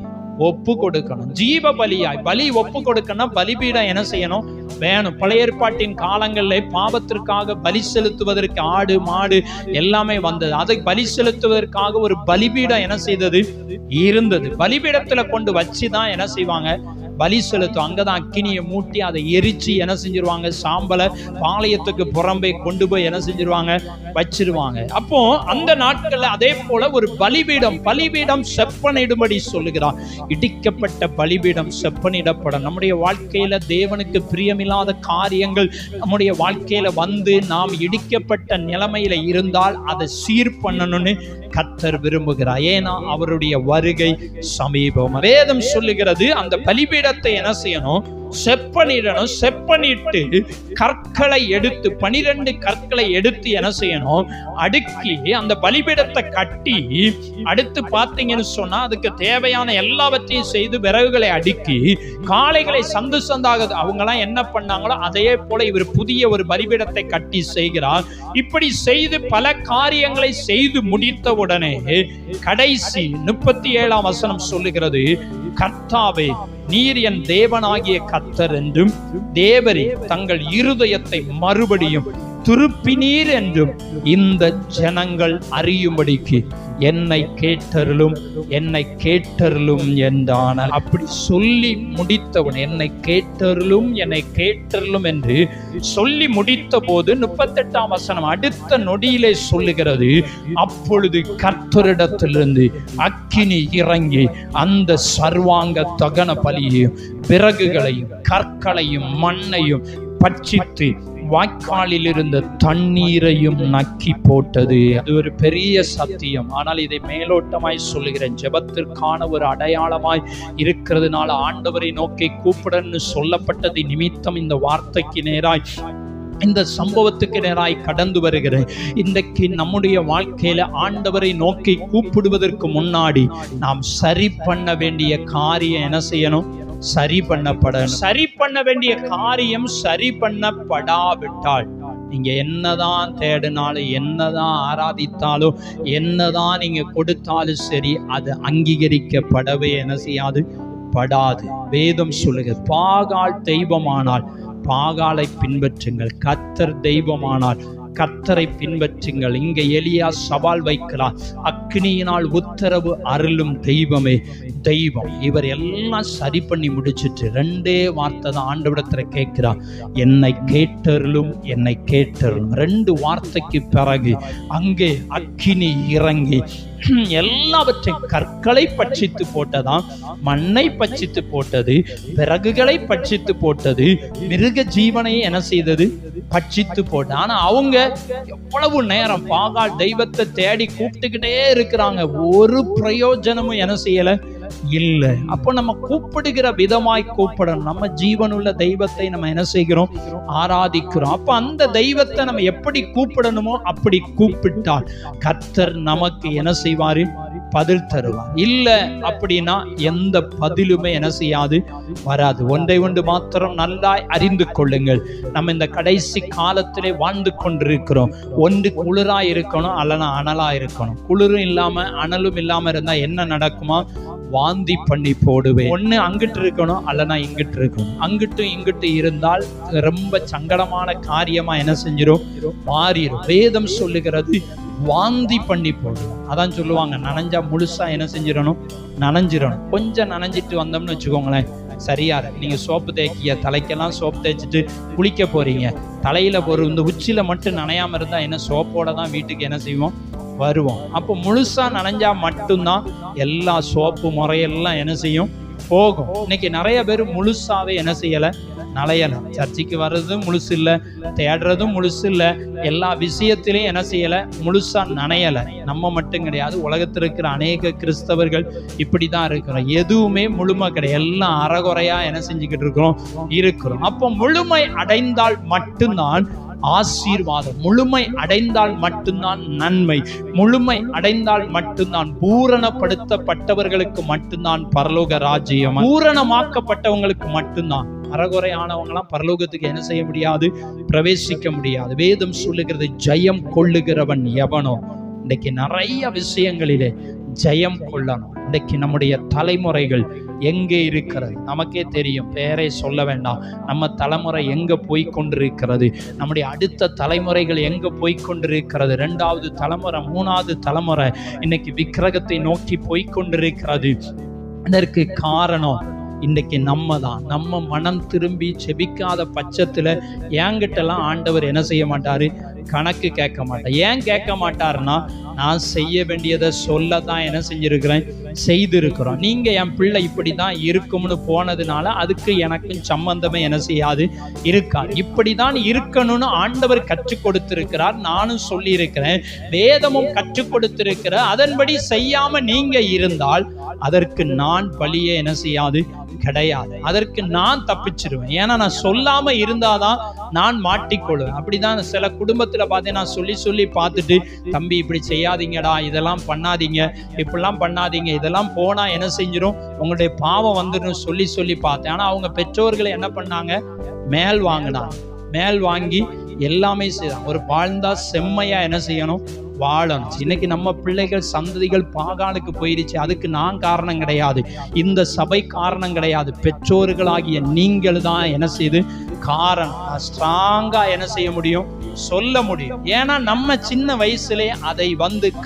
ஒப்பு கொடுக்கணும். ஜீவ பலியாய் பலி ஒப்பு கொடுக்கணும். பலிபீடம் என்ன செய்யணும், வேணும். பழைய ஏற்பாட்டின் காலங்களில் பாவத்திற்காக பலி செலுத்துவதற்கு ஆடு மாடு எல்லாமே வந்தது. அதை பலி செலுத்துவதற்காக ஒரு பலிபீடம் என்ன செய்தது, இருந்தது. பலிபீடத்துல கொண்டு வச்சுதான் என்ன செய்வாங்க, பலி செலுத்தும். அங்கதான் அக்கினியை மூட்டி அதை எரிச்சு என்ன செஞ்சிருவாங்க, சாம்பலை பாளையத்துக்கு புறம்பே கொண்டு போய் என்ன செஞ்சிருவாங்க, வச்சிருவாங்க. அப்போ அந்த நாட்கள்ல அதே போல ஒரு பலிபீடம் செப்பனிடும்படி சொல்லுகிறார். இடிக்கப்பட்ட பலிபீடம் செப்பனிடப்படும். நம்முடைய வாழ்க்கையில தேவனுக்கு பிரியமில்லாத காரியங்கள் நம்முடைய வாழ்க்கையில வந்து நாம் இடிக்கப்பட்ட நிலைமையில இருந்தால் அதை சீர் பண்ணணும்னு கர்த்தர் விரும்புகிறார். ஏன்னா அவருடைய வருகை சமீபம். வேதம் சொல்லுகிறது, அந்த பலிபீடத்தை என்ன செய்யணும், செப்பனிடணும். செப்பனிட்டு கற்களை எடுத்து 12 கற்களை எடுத்து என்ன செய்யணும், அடுக்கி அந்த பலிபீடத்தை கட்டி, அடுத்து பார்த்தீங்கன்னு சொன்னா அதுக்கு தேவையான எல்லாவற்றையும் செய்து விறகுகளை அடுக்கி காளைகளை சந்து சந்தாக அவங்கெல்லாம் என்ன பண்ணாங்களோ அதே போல இவர் புதிய ஒரு பலிபீடத்தை கட்டி செய்கிறார். இப்படி செய்து பல காரியங்களை செய்து முடித்த உடனே கடைசி 37ஆம் வசனம் சொல்லுகிறது, கர்த்தாவே நீர் என் தேவனாகிய கர்த்தர் என்றும் தேவரே தங்கள் இருதயத்தை மறுபடியும் திருப்பினீர் என்றும் இந்த ஜனங்கள் அறியும்படிக்கு என்னை கேட்டருளும் என்றான. அப்படி சொல்லி முடித்தவன் என்னை கேட்டருளும் என்று சொல்லி முடித்த போது 38ஆம் வசனம் அடுத்த நொடியிலே சொல்லுகிறது, அப்பொழுது கர்த்தரிடத்திலிருந்து அக்கினி இறங்கி அந்த சர்வாங்க தகன பலியையும் விறகுகளையும் கற்களையும் மண்ணையும் பட்சித்து வாய்க்காலில் இருந்த தண்ணீரையும் நக்கி போட்டது. அது ஒரு பெரிய சத்தியம். ஆனால் இதை மேலோட்டமாய் சொல்லுகிறேன். ஜெபத்திற்கான ஒரு அடையாளமாய் இருக்கிறதுனால ஆண்டவரை நோக்கி கூப்பிடன்னு சொல்லப்பட்டது நிமித்தம் இந்த வார்த்தைக்கு நேராய், இந்த சம்பவத்துக்கு நேராய் கடந்து வருகிறேன். இன்றைக்கு நம்முடைய வாழ்க்கையில ஆண்டவரை நோக்கி கூப்பிடுவதற்கு முன்னாடி நாம் சரி பண்ண வேண்டிய காரியம் என்ன செய்யணும், சரி பண்ண வேண்டிய காரியம் சரி பண்ணப்படாவிட்டால் நீங்க என்னதான் தேடினாலும் என்னதான் ஆராதித்தாலும் என்னதான் நீங்க கொடுத்தாலும் சரி, அது அங்கீகரிக்கப்படவே என்ன செய்யாது, படாது. வேதம் சொல்லுங்க, பாகால் தெய்வமானால் பாகாலை பின்பற்றுங்கள், கர்த்தர் தெய்வமானால் கர்த்தரை பின்பற்றுங்கள். இங்க எலியா சவால் வைக்கிறார், அக்னியினால் உத்தரவு அருளும் தெய்வமே தெய்வம். இவர் எல்லாம் சரி பண்ணி முடிச்சிட்டு 2 வார்த்தை தான் ஆண்டவரிடத்துல கேட்கிறார், என்னை கேட்டருளும் 2 வார்த்தைக்கு பிறகு அங்கே அக்கினி இறங்கி எல்லாவற்றையும் கற்களை பட்சித்து போட்டதாம், மண்ணை பட்சித்து போட்டது, விறகுகளை பட்சித்து போட்டது, மிருக ஜீவனையை என்ன செய்தது, பட்சித்து போட்ட. ஆனா அவங்க எவ்வளவு நேரம் பாகால் தெய்வத்தை தேடி கூப்பிட்டுக்கிட்டே இருக்கிறாங்க, ஒரு பிரயோஜனமும் என்ன செய்யல, இல்ல. அப்போ நம்ம கூப்பிடுகிற விதமாய் கூப்பிடணும். நம்ம ஜீவனுள்ள தெய்வத்தை நம்ம என்ன செய்கிறோம், ஆராதிக்கிறோம். அப்ப அந்த தெய்வத்தை நம்ம எப்படி கூப்பிடணுமோ அப்படி கூப்பிட்டால் கர்த்தர் நமக்கு என்ன செய்வாரு, பதில் தருவார். இல்லை அப்படின்னா எந்த பதிலுமே என்ன செய்யாது, வராது. ஒன்றை ஒன்று மாத்திரம் நல்லா அறிந்து கொள்ளுங்கள். நம்ம இந்த கடைசி காலத்திலே வாழ்ந்து கொண்டிருக்கிறோம். ஒன்று குளிரா இருக்கணும், அல்லனா அனலா இருக்கணும். குளிரும் இல்லாம அனலும் இல்லாம இருந்தா என்ன நடக்குமா? வாந்தி பண்ணி போடுவேன். ஒண்ணு அங்கிட்டு இருக்கணும், அல்லனா இங்கிட்டு இருக்கணும். அங்கிட்டும் இங்கிட்டு இருந்தால் ரொம்ப சங்கடமான காரியமா என்ன செஞ்சிடும், மாறிடும். வேதம் சொல்லுகிறது வாந்தி பண்ணி போடும். அதான் சொல்லுவாங்க, நனைஞ்சா முழுசா என்ன செஞ்சிடணும், நனைஞ்சிடணும். கொஞ்சம் நனைஞ்சிட்டு வந்தோம்னு வச்சுக்கோங்களேன், சரியா நீங்க சோப்பு தேய்க்கிய தலைக்கெல்லாம் சோப்பு தேய்ச்சிட்டு குளிக்க போறீங்க, தலையில ஒரு இந்த உச்சியில மட்டும் நனையாம இருந்தா என்ன, சோப்போட தான் வீட்டுக்கு என்ன செய்வோம், வருவோம். அப்போ முழுசா நனைஞ்சா மட்டும்தான் எல்லா சோப்பு முறையெல்லாம் என்ன செய்யும், போகும். இன்னைக்கு நிறைய பேர் முழுசாவே என்ன செய்யல, நலையல. சர்ச்சைக்கு வர்றதும் முழுசு இல்லை, தேடுறதும் முழுசு இல்லை, எல்லா விஷயத்திலையும் என்ன செய்யல, முழுசா நனையலை. நம்ம மட்டும் கிடையாது, உலகத்தில் இருக்கிற அநேக கிறிஸ்தவர்கள் இப்படிதான் இருக்கிறோம். எதுவுமே முழுமை கிடையாது, எல்லாம் அறகுறையா என்ன செஞ்சுக்கிட்டு இருக்கிறோம். அப்போ முழுமை அடைந்தால் மட்டும்தான் ஆசீர்வாதம், முழுமை அடைந்தால் மட்டும்தான் நன்மை, முழுமை அடைந்தால் மட்டும்தான் பூரணப்படுத்தப்பட்டவர்களுக்கு மட்டும்தான் பரலோக ராஜ்யம், பூரணமாக்கப்பட்டவங்களுக்கு மட்டும்தான். அறகுறையானவங்களாம் பரலோகத்துக்கு என்ன செய்ய முடியாது, பிரவேசிக்க முடியாது. வேதம் சொல்லுகிறது ஜெயம் கொள்ளுகிறவன் எவனோ. இன்றைக்கு நிறைய விஷயங்களிலே ஜெயம் கொள்ளணும். இன்றைக்கு நம்முடைய தலைமுறைகள் எங்கே இருக்கிறது நமக்கே தெரியும், பேரை சொல்ல வேண்டாம். நம்ம தலைமுறை எங்க போய் கொண்டிருக்கிறது, நம்முடைய அடுத்த தலைமுறைகள் எங்க போய் கொண்டிருக்கிறது, 2வது தலைமுறை 3வது தலைமுறை இன்னைக்கு விக்கிரகத்தை நோக்கி போய் கொண்டிருக்கிறது. இதற்கு காரணம் இன்னைக்கு நம்ம தான். நம்ம மனம் திரும்பி செபிக்காத பட்சத்துல என்கிட்டலாம் ஆண்டவர் என்ன செய்ய மாட்டாரு, கணக்கு கேட்க மாட்டார். ஏன் கேட்க மாட்டாருன்னா, நான் செய்ய வேண்டியதை சொல்ல தான் என்ன செஞ்சிருக்கிறேன், செய்திருக்கிறோம். நீங்க என் பிள்ளை இப்படி தான் இருக்கும்னு போனதுனால அதுக்கு எனக்கும் சம்பந்தமே என்ன செய்யாது, இருக்காது. இப்படிதான் இருக்கணும்னு ஆண்டவர் கற்றுக் கொடுத்திருக்கிறார், நானும் சொல்லி இருக்கிறேன், வேதமும் கற்றுக் கொடுத்திருக்கிற. அதன்படி செய்யாம நீங்க இருந்தால் அதற்கு நான் பழியே என்ன செய்யாது, கிடையாது. அதற்கு நான் தப்பிச்சிருவேன். ஏன்னா நான் சொல்லாம இருந்தாதான் நான் மாட்டிக்கொள்வேன். அப்படிதான் சில குடும்பத்துல பார்த்தேன், நான் சொல்லி பார்த்துட்டு, தம்பி இப்படி செய்யாதீங்கடா, இதெல்லாம் பண்ணாதீங்க, இப்படிலாம் பண்ணாதீங்க, இதெல்லாம் போனா என்ன செஞ்சிடும், உங்களுடைய பாவம் வந்துடும் சொல்லி பார்த்தேன். ஆனா அவங்க பெற்றோர்களை என்ன பண்ணாங்க, மேல் வாங்கினாங்க. மேல் வாங்கி எல்லாமே செய்யலாம். ஒரு வாழ்ந்தா செம்மையா என்ன செய்யணும், வாழணும். இன்னைக்கு நம்ம பிள்ளைகள் சந்ததிகள் பாகாலுக்கு போயிடுச்சு. அதுக்கு நான் காரணம் கிடையாது, இந்த சபை காரணம் கிடையாது, பெற்றோர்களாகிய நீங்கள் தான் என்ன செய்து காரணம். ஸ்ட்ராங்கா என்ன செய்ய முடியும், சொல்ல முடியும். ஏன்னா நம்ம சின்ன வயசுலே அதை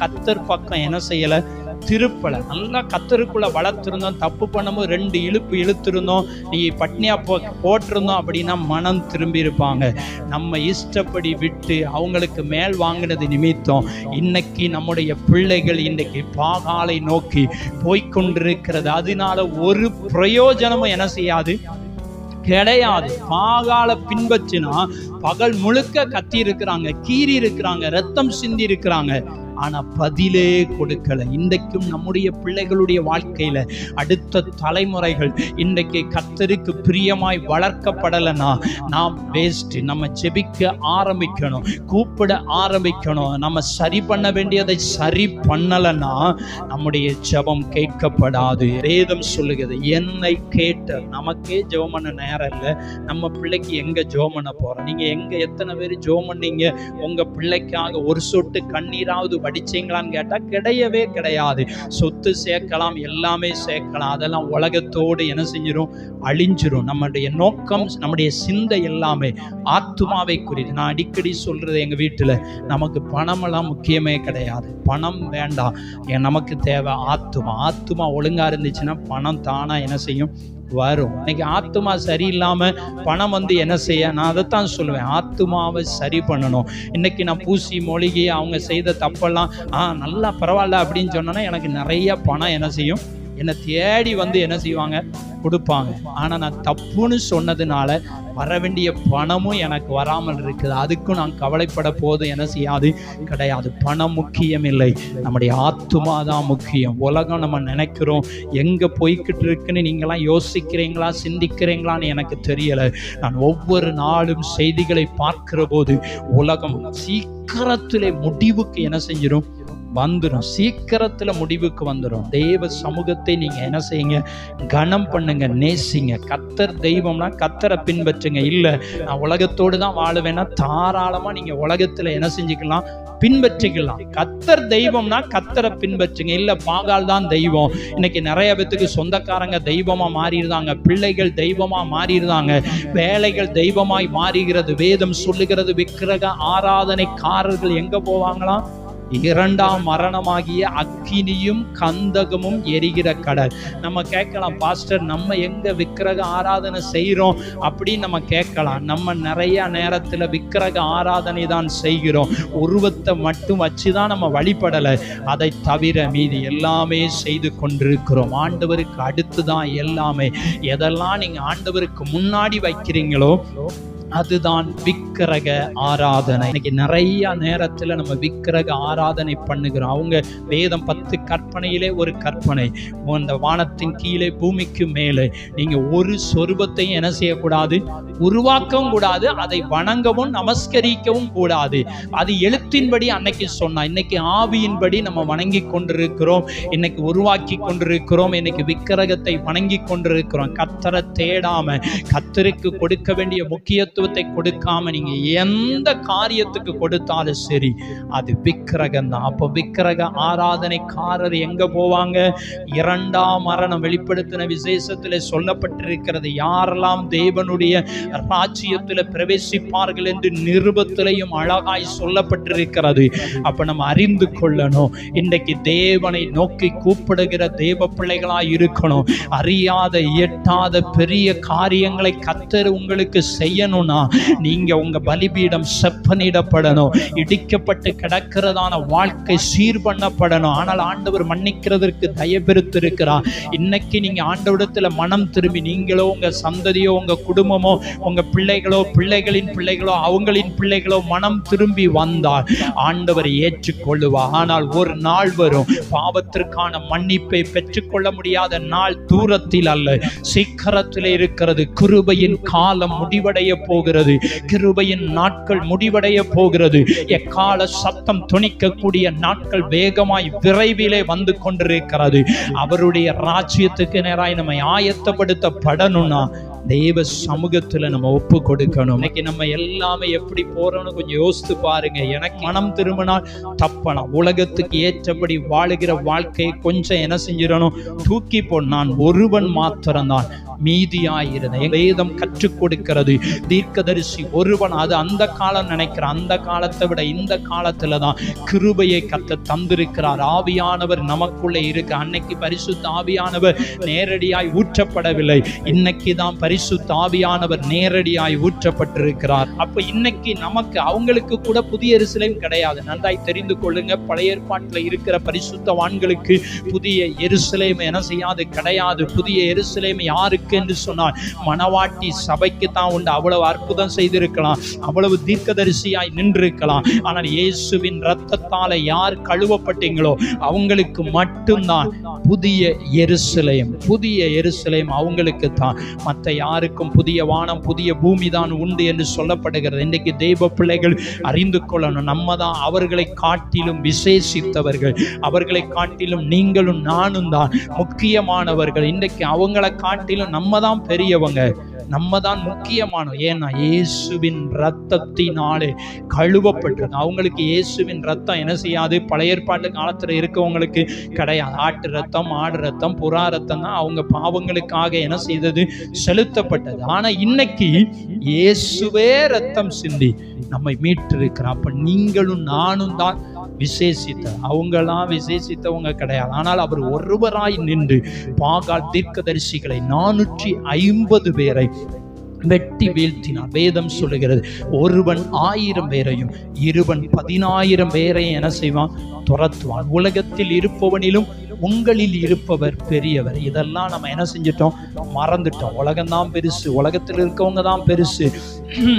கர்த்தர் பக்கம் என்ன செய்யல, திருப்பலை. நல்லா கத்தருக்குள்ள வளர்த்திருந்தோம், தப்பு பண்ணும்போது 2 இழுப்பு இழுத்திருந்தோம், நீ பட்னியா போட்டிருந்தோம் அப்படின்னா மனம் திரும்பி இருப்பாங்க. நம்ம இஷ்டப்படி விட்டு அவங்களுக்கு மேல் வாங்கினது நிமித்தம் இன்னைக்கு நம்முடைய பிள்ளைகள் இன்னைக்கு பாகாலை நோக்கி போய்கொண்டிருக்கிறது. அதனால ஒரு பிரயோஜனமும் என்ன செய்யாது, கிடையாது. பாகால பின்பற்றினா பகல் முழுக்க கத்தி இருக்கிறாங்க, கீறி இருக்கிறாங்க, ரத்தம் சிந்தி இருக்கிறாங்க, ஆனா பதிலே கொடுக்கல. இன்றைக்கும் நம்முடைய பிள்ளைகளுடைய வாழ்க்கையில அடுத்த தலைமுறைகள் இன்றைக்கு கர்த்தருக்கு பிரியமாய் வளர்க்கப்படலைன்னா நாம் வேஸ்ட். நம்ம ஜெபிக்க ஆரம்பிக்கணும், கூப்பிட ஆரம்பிக்கணும். நம்ம சரி பண்ண வேண்டியதை சரி பண்ணலைன்னா நம்முடைய ஜெபம் கேட்கப்படாது. வேதம் சொல்லுகிறது, என்னை கேட்ட. நமக்கே ஜெபம் பண்ண நேரம் இல்லை, நம்ம பிள்ளைக்கு எங்க ஜெபம் பண்ண போறோம்? நீங்க எங்க எத்தனை பேர் ஜெபம் பண்ணீங்க உங்க பிள்ளைக்காக? ஒரு சொட்டு கண்ணீராவது வடிச்சீங்களான்னு கேட்டா கிடையவே கிடையாது. சொத்து சேர்க்கலாம், எல்லாமே சேர்க்கலாம், அதெல்லாம் உலகத்தோடு என்ன செஞ்சிடும், அழிஞ்சிரும். நம்முடைய நோக்கம், நம்முடைய சிந்தை எல்லாமே ஆத்துமாவை குறித்து. நான் அடிக்கடி சொல்றது, எங்க வீட்டுல நமக்கு பணமெல்லாம் முக்கியமே கிடையாது, பணம் வேண்டாம், நமக்கு தேவை ஆத்துமா. ஆத்துமா ஒழுங்கா இருந்துச்சுன்னா பணம் தானா என்ன செய்யும், வரும். இன்னைக்கு ஆத்துமா சரியில்லாம பணம் என்ன செய்ய, நான் அதைத்தான் சொல்லுவேன், ஆத்துமாவை சரி பண்ணணும். இன்னைக்கு நான் பூசி மொழிகி அவங்க செய்த தப்பெல்லாம் நல்லா பரவாயில்ல அப்படின்னு சொன்னோன்னா எனக்கு நிறைய பணம் என்ன செய்யும், என்னை தேடி என்ன செய்வாங்க, கொடுப்பாங்க. ஆனா நான் தப்புன்னு சொன்னதுனால வர வேண்டிய பணமும் எனக்கு வராமல் இருக்குது. அதுக்கும் நான் கவலைப்பட போது என்ன செய்யாது, கிடையாது. பணம் முக்கியம் இல்லை, நம்முடைய ஆத்துமா தான் முக்கியம். உலகம் நம்ம நினைக்கிறோம் எங்க போய்கிட்டு இருக்குன்னு நீங்களாம் யோசிக்கிறீங்களா, சிந்திக்கிறீங்களான்னு எனக்கு தெரியல. நான் ஒவ்வொரு நாளும் செய்திகளை பார்க்கிற போது உலகம் சீக்கிரத்திலே முடிவுக்கு என்ன செஞ்சிடும், வந்துடும், சீக்கிரத்துல முடிவுக்கு வந்துடும். தேவ சமூகத்தை நீங்க என்ன செய்யுங்க, கனம் பண்ணுங்க, நேசிங்க. கர்த்தர் தெய்வம்னா கர்த்தரை பின்பற்றுங்க. இல்ல நான் உலகத்தோடு தான் வாழுவேன்னா தாராளமா நீங்க உலகத்துல என்ன செஞ்சுக்கலாம், பின்பற்றிக்கலாம். கர்த்தர் தெய்வம்னா கர்த்தரை பின்பற்றுங்க. இல்ல பாகால் தான் தெய்வம். இன்னைக்கு நிறைய பேத்துக்கு சொந்தக்காரங்க தெய்வமா மாறிடுறாங்க, பிள்ளைகள் தெய்வமா மாறிடுறாங்க, வேலைகள் தெய்வமாய் மாறுகிறது. வேதம் சொல்லுகிறது விக்கிரக ஆராதனைக்காரர்கள் எங்க போவாங்களாம், இரண்டாம் மரணமாகிய அக்கினியும் கந்தகமும் எரிகிற கடல். நம்ம கேட்கலாம், பாஸ்டர் நம்ம எங்க விக்கிரக ஆராதனை செய்கிறோம் அப்படின்னு நம்ம கேட்கலாம். நம்ம நிறைய நேரத்தில் விக்கிரக ஆராதனை தான் செய்கிறோம். உருவத்தை மட்டும் வச்சுதான் நம்ம வழிபடலை. அதை தவிர மீதி எல்லாமே செய்து கொண்டிருக்கிறோம். ஆண்டவருக்கு அடுத்து தான் எல்லாமே. எதெல்லாம் நீங்க ஆண்டவருக்கு முன்னாடி வைக்கிறீங்களோ அதுதான் விக்கிரக ஆராதனை. இன்னைக்கு நிறைய நேரத்தில் நம்ம விக்கிரக ஆராதனை பண்ணுகிறோம். அவங்க வேதம் 10 கற்பனையிலே ஒரு கற்பனை, அந்த வானத்தின் கீழே பூமிக்கு மேலே நீங்க ஒரு சொரூபத்தையும் என்ன செய்யக்கூடாது, உருவாக்கவும் கூடாது, அதை வணங்கவும் நமஸ்கரிக்கவும் கூடாது. அது எழுத்தின்படி அன்னைக்கு சொன்னா, இன்னைக்கு ஆவியின்படி நம்ம வணங்கி கொண்டிருக்கிறோம், இன்னைக்கு உருவாக்கி கொண்டிருக்கிறோம், இன்னைக்கு விக்கிரகத்தை வணங்கி கொண்டிருக்கிறோம். கர்த்தரை தேடாம, கர்த்தருக்கு கொடுக்க வேண்டிய முக்கியத்துவத்தை கொடுக்காம நீங்க எந்த காரியத்துக்கு கொடுத்தாலும் சரி அது விக்கிரகம் தான். அப்போ விக்கிரக ஆராதனைக்காரர் எங்க போவாங்க, இரண்டாம் மரணம். வெளிப்படுத்தின விசேஷத்தில் சொல்லப்பட்டிருக்கிறது, யாரெல்லாம் தேவனுடைய ராஜ்யத்தில் பிரவேசிப்பார்கள் என்று நிருபத்திலையும் அழகாய் சொல்லப்பட்டிருக்கிறது. அப்ப நம்ம அறிந்து கொள்ளணும், இன்றைக்கு தேவனை நோக்கி கூப்பிடுகிற தேவ பிள்ளைகளாய் இருக்கணும். அறியாத எட்டாத பெரிய காரியங்களை கர்த்தர் உங்களுக்கு செய்யணும்னா நீங்க உங்க பலிபீடம் செப்பனிடப்படணும், இடிக்கப்பட்டு கிடக்கிறதான வாழ்க்கை சீர் பண்ணப்படணும். ஆனால் ஆண்டவர் மன்னிக்கிறதற்கு தயபெருத்திருக்கிறார். இன்னைக்கு நீங்க ஆண்டவரிடத்துல மனம் திரும்பி, நீங்களோ உங்க சந்ததியோ உங்க குடும்பமோ உங்க பிள்ளைகளோ பிள்ளைகளின் பிள்ளைகளோ அவங்களின் பிள்ளைகளோ மனம் திரும்பி வந்தால் ஆண்டவர் ஏற்றுக்கொள்ளுவார். ஆனால் ஒரு நாள் வரும், பாவத்திற்கான மன்னிப்பை பெற்றுக்கொள்ள முடியாத நாள் தூரத்தில் அல்ல, சீக்கிரத்தில் இருக்கிறது. கிருபையின் காலம் முடிவடைய போகிறது, கிருபையின் நாட்கள் முடிவடைய போகிறது. எக்கால சத்தம் துணிக்கக்கூடிய நாட்கள் வேகமாய் விரைவிலே வந்து கொண்டிருக்கிறது. அவருடைய ராஜ்யத்துக்கு நேராய் நம்ம ஆயத்தப்படுத்தப்படணும்னா தேவ சமூகத்துல நம்ம ஒப்பு கொடுக்கணும். இன்னைக்கு நம்ம எல்லாமே எப்படி போறோம்னு கொஞ்சம் யோசித்து பாருங்க. எனக்கு மனம் திரும்பினால் தப்பனா, உலகத்துக்கு ஏற்றபடி வாழுகிற வாழ்க்கையை கொஞ்சம் என்ன செஞ்சிடணும், தூக்கி போடு. நான் ஒருவன் மாத்திரம்தான் மீதியாயிருந்தேன். வேதம் கற்றுக் கொடுக்கிறது, தீர்க்கதரிசி ஒருவன். அது அந்த காலம் நினைக்கிற, அந்த காலத்தை விட இந்த காலத்துல தான் கிருபையை கர்த்தர் தந்திருக்கிறார். ஆவியானவர் நமக்குள்ளே இருக்கு. அன்னைக்கு பரிசுத்த ஆவியானவர் நேரடியாய் ஊற்றப்படவில்லை, இன்னைக்கு தான் பரிசுத்த ஆவியானவர் நேரடியாய் ஊற்றப்பட்டிருக்கிறார். அப்ப இன்னைக்கு நமக்கு, அவங்களுக்கு கூட புதிய எருசலேம் கிடையாது. நன்றாய் தெரிந்து கொள்ளுங்க, பழைய ஏற்பாட்டில் இருக்கிற பரிசுத்தவான்களுக்கு புதிய எருசலேம் என்ன செய்யாது, கிடையாது. புதிய எருசலேம் யாருக்கு என்று சொன்னால் மணவாட்டி சபைக்கு தான் உண்டு. அவ்வளவு அற்புதம் செய்திருக்கலாம், அவ்வளவு தீர்க்கதரிசியாய் நின்றிருக்கலாம். ஆனால் இயேசுவின் இரத்தத்தால யார் கழுவப்பட்டீங்களோ அவங்களுக்கு மட்டும்தான் புதிய எருசலேம். புதிய எருசலேம் அவங்களுக்கு தான், மற்ற யாருக்கும் புதிய வானம் புதிய பூமி தான் உண்டு என்று சொல்லப்படுகிறது. இன்றைக்கு தெய்வ பிள்ளைகள் அறிந்து கொள்ளணும், நம்ம தான் அவர்களை காட்டிலும் விசேஷித்தவர்கள், அவர்களை காட்டிலும் நீங்களும் நானும் தான் முக்கியமானவர்கள். இன்றைக்கு அவங்களை காட்டிலும் நம்ம தான் பெரியவங்க, நம்ம தான் முக்கியமான. ஏன்னா இயேசுவின் ரத்தத்தினாலே கழுவப்பட்டிருக்கு. அவங்களுக்கு இயேசுவின் ரத்தம் என்ன செய்யாது, பழைய ஏற்பாட்டு காலத்தில் இருக்கவங்களுக்கு கிடையாது. ஆட்டு ரத்தம், ஆடு ரத்தம், புறா ரத்தம் தான் அவங்க பாவங்களுக்காக என்ன செய்தது, செலுத்தப்பட்டது. ஆனா இன்னைக்கு இயேசுவே ரத்தம் சிந்தி நம்மை மீட்டிருக்கிறார். அப்ப நீங்களும் நானும் தான் விசேஷித்த, அவங்களாம் விசேஷித்தவங்க கிடையாது. ஆனால் அவர் ஒருவராய் நின்று பாகால் தீர்க்கதரிசிகளை 450 பேரை வெட்டி வீழ்த்தினார். வேதம் சொல்லுகிறது, ஒருவன் 1000 பேரையும் இருவன் 10,000 பேரையும் என்ன செய்வான், துரத்துவான். உலகத்தில் இருப்பவனிலும் உங்களில் இருப்பவர் பெரியவர். இதெல்லாம் நம்ம என்ன செஞ்சிட்டோம்? மறந்துட்டோம். உலகம்தான் பெருசு, உலகத்தில் இருக்கவங்க தான் பெருசு.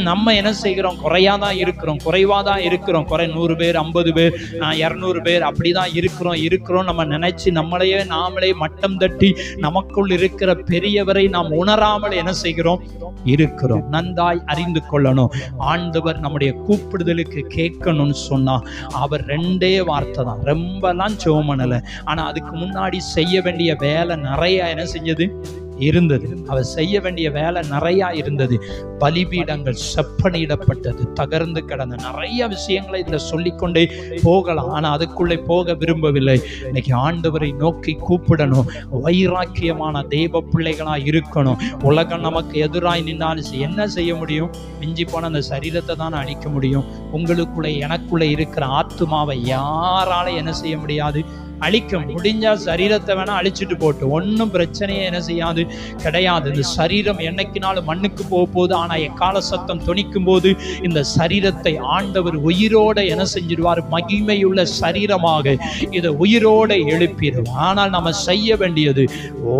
நம்ம என்ன செய்கிறோம்? குறையாதான் இருக்கிறோம், குறைவாதான் இருக்கிறோம். குறை 100 பேர், 50 பேர், 200 பேர் அப்படிதான் இருக்கிறோம். நம்ம நினைச்சு நம்மளையே நாமளே மட்டம் தட்டி நமக்குள் இருக்கிற பெரியவரை நாம் உணராமல் என்ன செய்கிறோம்? இருக்கிறோம். நன்றாய் அறிந்து கொள்ளணும். ஆண்டவர் நம்முடைய கூப்பிடுதலுக்கு கேட்கணும்னு சொன்னா அவர் 2 வார்த்தை தான். ரொம்பலாம் ஜெபம் பண்ணல. ஆனா அதுக்கு முன்னாடி செய்ய வேண்டிய வேலை நிறைய என்ன செஞ்சது இருந்தது. அவர் செய்ய வேண்டிய வேலை நிறைய இருந்தது. பலிபீடங்கள் செப்பனிடப்பட்டது, தகர்ந்து கிடந்த நிறைய விஷயங்களை இதுல சொல்லிக்கொண்டே போகலாம். ஆனா அதுக்குள்ளே போக விரும்பவில்லை. இன்னைக்கு ஆண்டவரை நோக்கி கூப்பிடணும். வைராக்கியமான தேவ பிள்ளைகளா இருக்கணும். உலகம் நமக்கு எதிராய் நின்னாலும் என்ன செய்ய முடியும்? மிஞ்சி போன அந்த சரீரத்தை தான் அழிக்க முடியும். உங்களுக்குள்ளே எனக்குள்ளே இருக்கிற ஆத்துமாவை யாரால என்ன செய்ய முடியாது? அழிக்க முடிஞ்சா சரீரத்தை வேணா அழிச்சிட்டு போட்டு ஒன்னும் பிரச்சனையே என்ன செய்யாது கிடையாது. இந்த சரீரம் என்னைக்குனாலும் மண்ணுக்கு போக போகுது. ஆனா எக்கால சத்தம் தொனிக்கும் போது இந்த சரீரத்தை ஆண்டவர் உயிரோட என்ன செஞ்சிருவார்? மகிமையுள்ள சரீரமாக இதை உயிரோட எழுப்பிடுவார். ஆனால் நம்ம செய்ய வேண்டியது